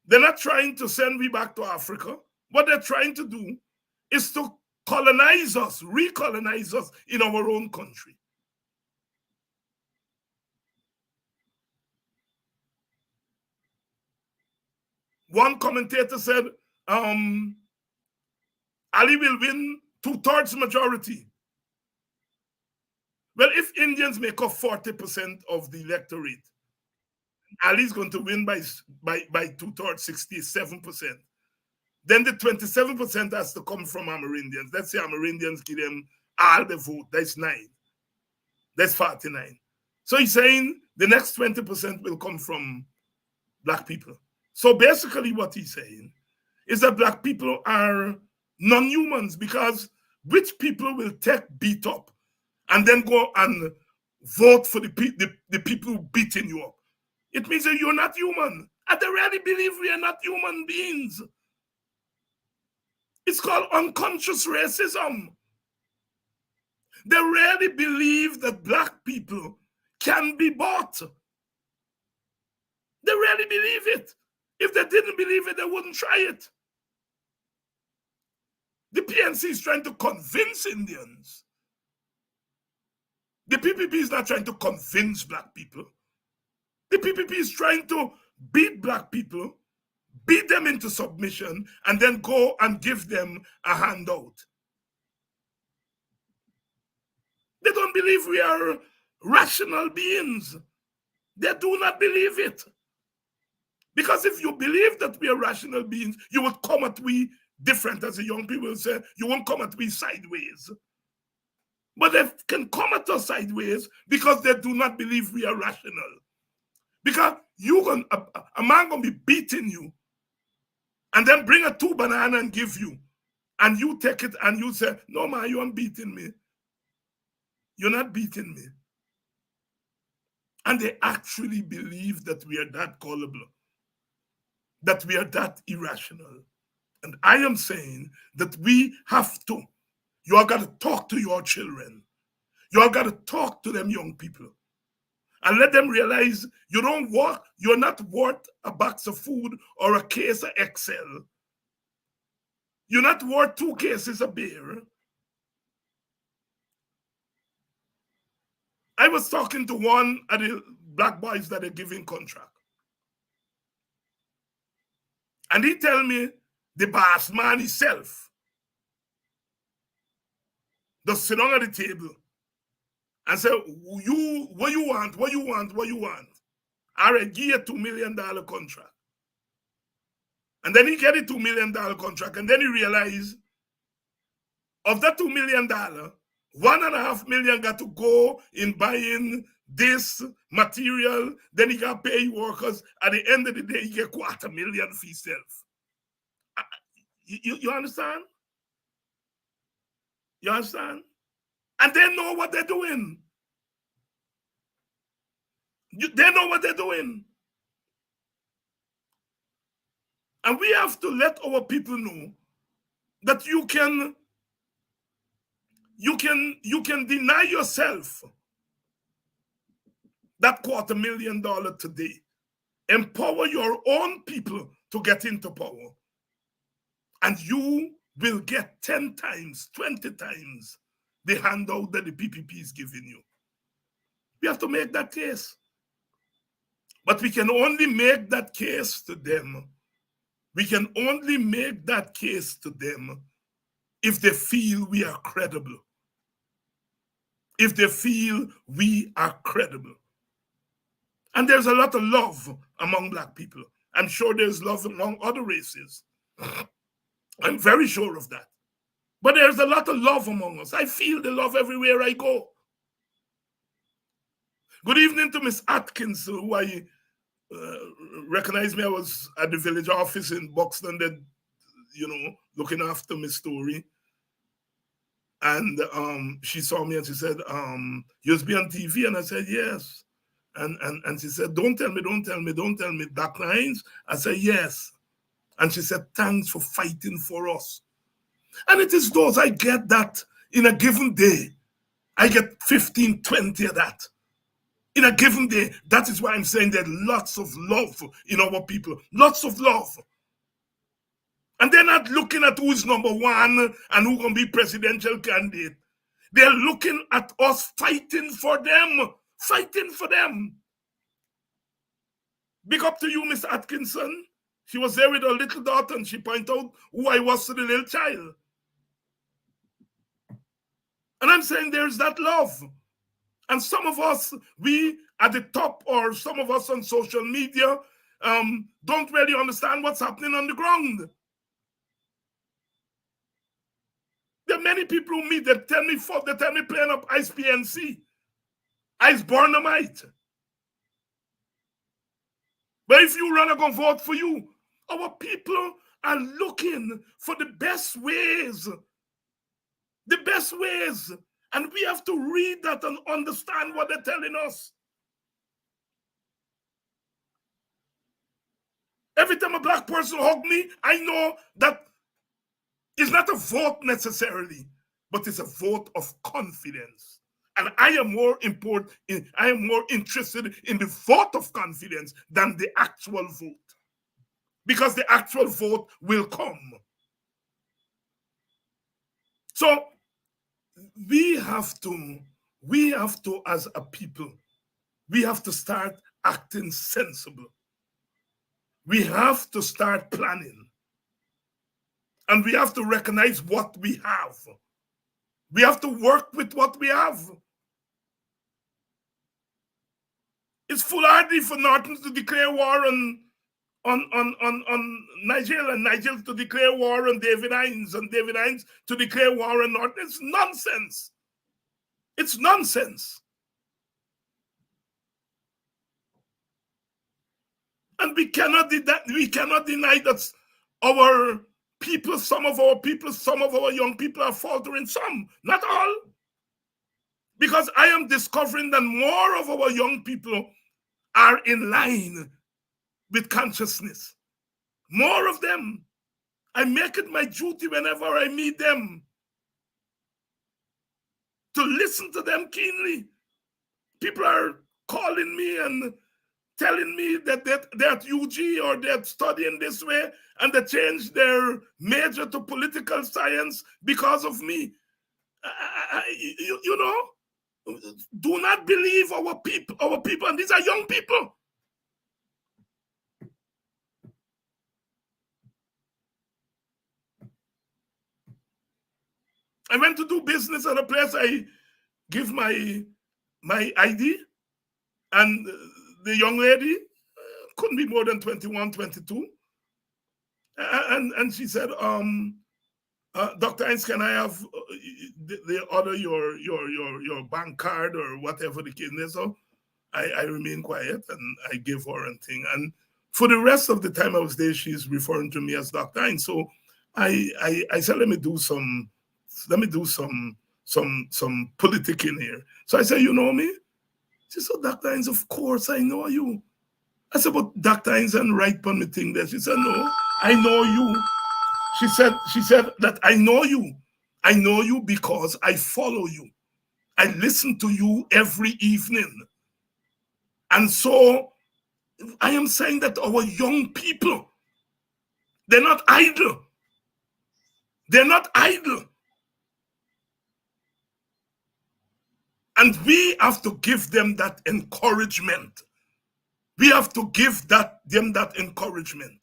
They're not trying to send we back to Africa. What they're trying to do is to colonize us, recolonize us in our own country. One commentator said, Ali will win 2/3 majority. Well, if Indians make up 40% of the electorate, Ali's going to win by 2/3, 67%. Then the 27% has to come from Amerindians. Let's say Amerindians give them all the vote. That's 9. That's 49. So he's saying the next 20% will come from Black people. So basically what he's saying is that Black people are non-humans, because which people will take beat up and then go and vote for the people beating you up? It means that you're not human. And they really believe we are not human beings. It's called unconscious racism. They really believe that Black people can be bought. They really believe it. If they didn't believe it, they wouldn't try it. The PNC is trying to convince Indians. The PPP is not trying to convince Black people. The PPP is trying to beat Black people, beat them into submission, and then go and give them a handout. They don't believe we are rational beings. They do not believe it. Because if you believe that we are rational beings, you would come at we different, as the young people say. You won't come at we sideways. But they can come at us sideways because they do not believe we are rational. Because a man gonna be beating you and then bring a 2 banana and give you, and you take it and you say, no, man, you aren't beating me. You're not beating me. And they actually believe that we are that gullible, that we are that irrational. And I am saying that we have to. You all got to talk to your children. You all got to talk to them young people. And let them realize you're not worth a box of food or a case of Excel. You're not worth 2 cases of beer. I was talking to one of the black boys that are giving contract. And he tell me the boss man himself just sit down at the table and say, what you want? All right, give you a $2 million contract. And then he get a $2 million contract, and then he realized of that $2 million, $1.5 million got to go in buying this material. Then he got to pay workers. At the end of the day, he get $250,000 for himself. You understand? You understand? And they know what they're doing. They know what they're doing. And we have to let our people know that you can deny yourself that $250,000 today. Empower your own people to get into power. And you will get 10 times, 20 times the handout that the PPP is giving you. We have to make that case. But we can only make that case to them. We can only make that case to them if they feel we are credible. If they feel we are credible. And there's a lot of love among black people. I'm sure there's love among other races. I'm very sure of that. But there's a lot of love among us. I feel the love everywhere I go. Good evening to Miss Atkins, who I recognized me. I was at the village office in Buxton, that, looking after Miss Story. And she saw me and she said, you was be on TV? And I said, yes. And she said, don't tell me, Doc Nines. I said, yes. And she said, thanks for fighting for us. And it is those I get that in a given day. I get 15, 20 of that. In a given day. That is why I'm saying there's lots of love in our people. Lots of love. And they're not looking at who's number one and who's going to be presidential candidate. They're looking at us fighting for them. Fighting for them. Big up to you, Miss Atkinson. She was there with her little daughter and she pointed out who I was to the little child. And I'm saying there's that love. And some of us, we at the top, or some of us on social media, don't really understand what's happening on the ground. There are many people who meet that tell me playing up Ice PNC, Ice Barnumite. But if you run, I'm going to vote for you. Our people are looking for the best ways. The best ways. And we have to read that and understand what they're telling us. Every time a black person hug me, I know that it's not a vote necessarily, but it's a vote of confidence. And I am more interested in the vote of confidence than the actual vote. Because the actual vote will come. So we have to, as a people, we have to start acting sensible. We have to start planning. And we have to recognize what we have. We have to work with what we have. It's foolhardy for Norton to declare war on Nigel, and Nigel to declare war on David Hines, and David Hines to declare war on Norton. It's nonsense. It's nonsense. And we cannot deny that our people, some of our young people are faltering. Some, not all. Because I am discovering that more of our young people are in line with consciousness. More of them. I make it my duty whenever I meet them to listen to them keenly. People are calling me and telling me that they're at UG or they're studying this way and they changed their major to political science because of me. You know, do not believe our people, and these are young people. I went to do business at a place. I give my ID, and the young lady couldn't be more than 21, 22. And she said, Dr. Hines, can I have the other your bank card or whatever the case is? So I remained quiet and I gave her a thing. And for the rest of the time I was there, she's referring to me as Dr. Hines. So I said, let me do some politicking here. So I said, you know me? She said, Dr. Hines, of course I know you. I said, but Dr. Hines and right on me thing there. She said, no, I know you. She said that I know you. I know you because I follow you. I listen to you every evening. And so I am saying that our young people, they're not idle. They're not idle. And we have to give them that encouragement. We have to give them that encouragement.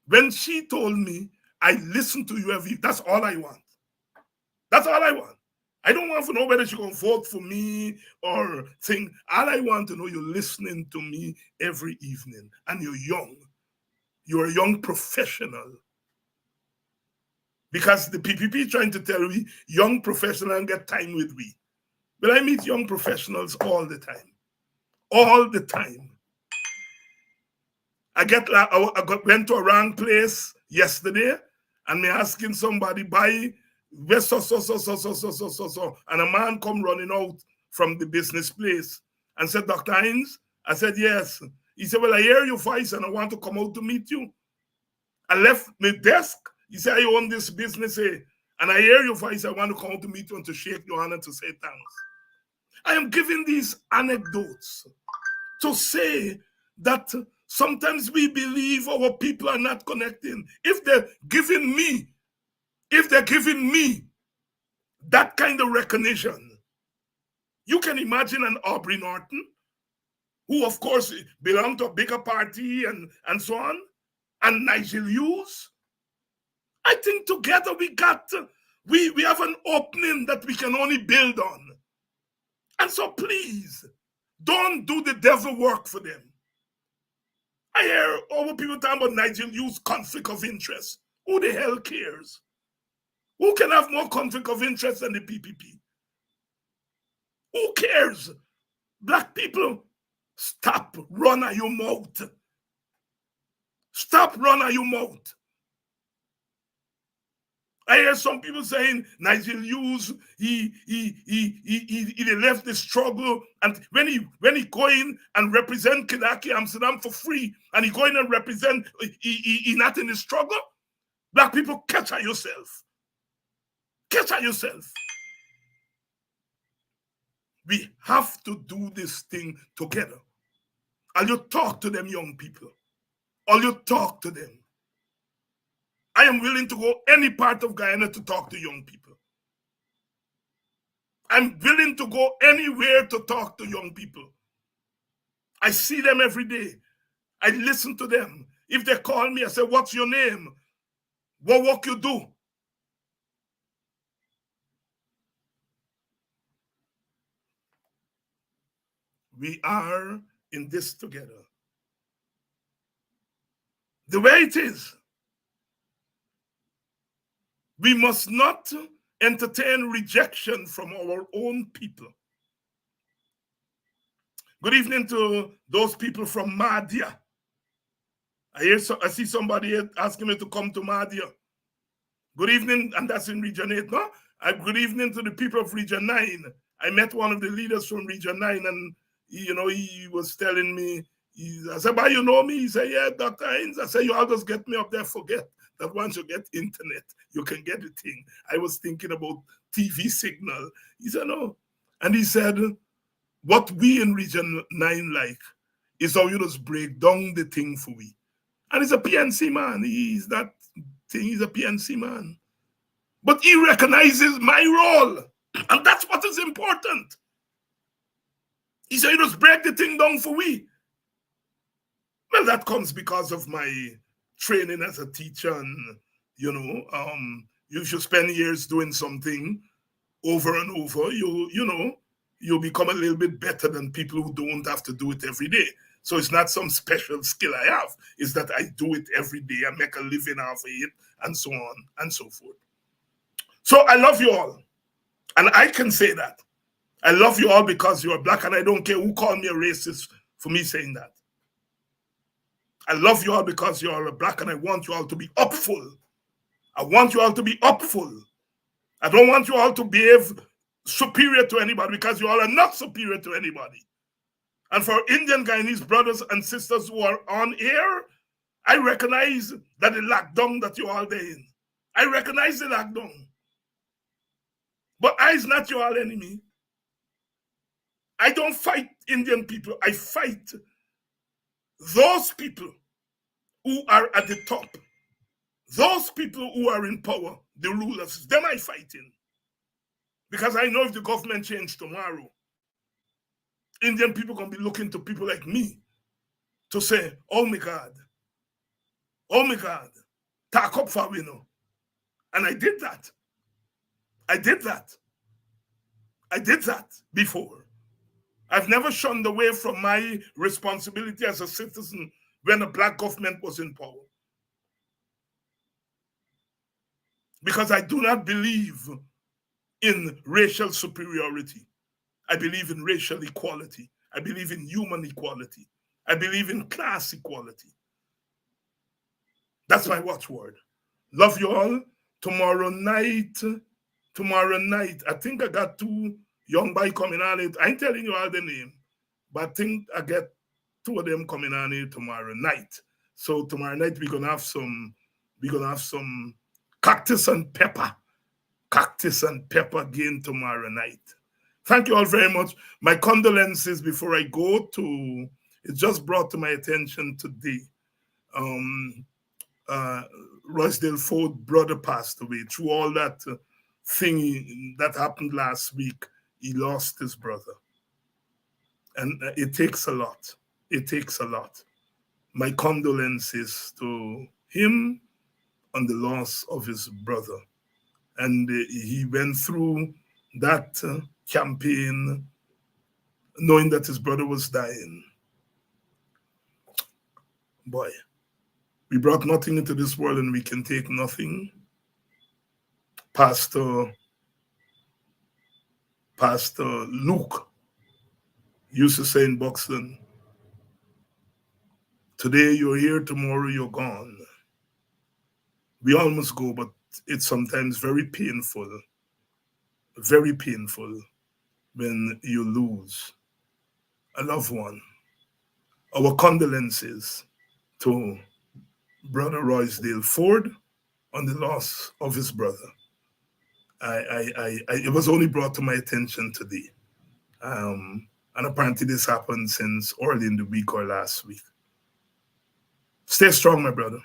When she told me, I listen to you every, that's all I want. That's all I want. I don't want to know whether she's going to vote for me or think. All I want to know, you're listening to me every evening. And you're young. You're a young professional. Because the PPP trying to tell me young professionals get time with we. But I meet young professionals all the time. All the time. I went to a wrong place yesterday and me asking somebody buy so. And a man come running out from the business place and said, Dr. Hines? I said, yes. He said, well, I hear your voice and I want to come out to meet you. I left my desk. He said, I own this business here. And I hear your voice. I want to come out to meet you and to shake your hand and to say thanks. I am giving these anecdotes to say that sometimes we believe our people are not connecting. If they're giving me that kind of recognition, you can imagine an Aubrey Norton, who of course belonged to a bigger party and so on, and Nigel Hughes. I think together we have an opening that we can only build on. And so please, don't do the devil work for them. I hear over people talking about Nigel Hughes' conflict of interest. Who the hell cares? Who can have more conflict of interest than the PPP? Who cares? Black people, stop running your mouth. Stop running your mouth. I hear some people saying Nigel Hughes, he left the struggle, and when he go in and represent Kidaki Amsterdam for free, and he go in and represent, he not in the struggle. Black people, catch at yourself. Catch at yourself. We have to do this thing together. And you talk to them young people. Or you talk to them. I am willing to go any part of Guyana to talk to young people. I'm willing to go anywhere to talk to young people. I see them every day. I listen to them. If they call me, I say, what's your name? What work you do? We are in this together. The way it is. We must not entertain rejection from our own people. Good evening to those people from Mahdia. I see somebody asking me to come to Mahdia. Good evening, and that's in Region 8, no? Good evening to the people of Region 9. I met one of the leaders from Region 9, and he was telling me, I said, but you know me? He said, yeah, Dr. Hines. I said, you all just get me up there, forget that once you get internet, you can get the thing. I was thinking about TV signal. He said, no. And he said, what we in Region 9 like is how you just break down the thing for we. And he's a PNC man. He's that thing, he's a PNC man. But he recognizes my role. And that's what is important. He said, you just break the thing down for we. Well, that comes because of my training as a teacher. And, you should spend years doing something over and over. You'll become a little bit better than people who don't have to do it every day. So it's not some special skill I have. It's that I do it every day. I make a living out of it, and so on and so forth. So I love you all. And I can say that. I love you all because you are Black, and I don't care who called me a racist for me saying that. I love you all because you are Black, and I want you all to be upful. I want you all to be upful. I don't want you all to behave superior to anybody, because you all are not superior to anybody. And for Indian Guyanese brothers and sisters who are on air, I recognize that the lockdown that you all there in. I recognize the lockdown. But I is not your all enemy. I don't fight Indian people. I fight those people who are at the top. Those people who are in power, the rulers, them I fighting. Because I know if the government change tomorrow, Indian people can be looking to people like me to say, oh my God, talk up for we know. And I did that. I did that before. I've never shunned away from my responsibility as a citizen when the Black government was in power. Because I do not believe in racial superiority. I believe in racial equality. I believe in human equality. I believe in class equality. That's my watchword. Love you all. Tomorrow night, I think I got 2 young boys coming on it. I ain't telling you all the name, but I think I get 2 of them coming on it tomorrow night. So tomorrow night we're gonna have some cactus and pepper again tomorrow night. Thank you all very much. My condolences before I go to, it just brought to my attention today. Rosedale Ford brother passed away. Through all that thing that happened last week, he lost his brother. And it takes a lot. It takes a lot. My condolences to him on the loss of his brother. And he went through that campaign knowing that his brother was dying. Boy, we brought nothing into this world and we can take nothing. Pastor Luke used to say in Buxton, today you're here, tomorrow you're gone. We all must go, but it's sometimes very painful when you lose a loved one. Our condolences to Brother Rosedale Ford on the loss of his brother. It was only brought to my attention today. And apparently this happened since early in the week or last week. Stay strong, my brother.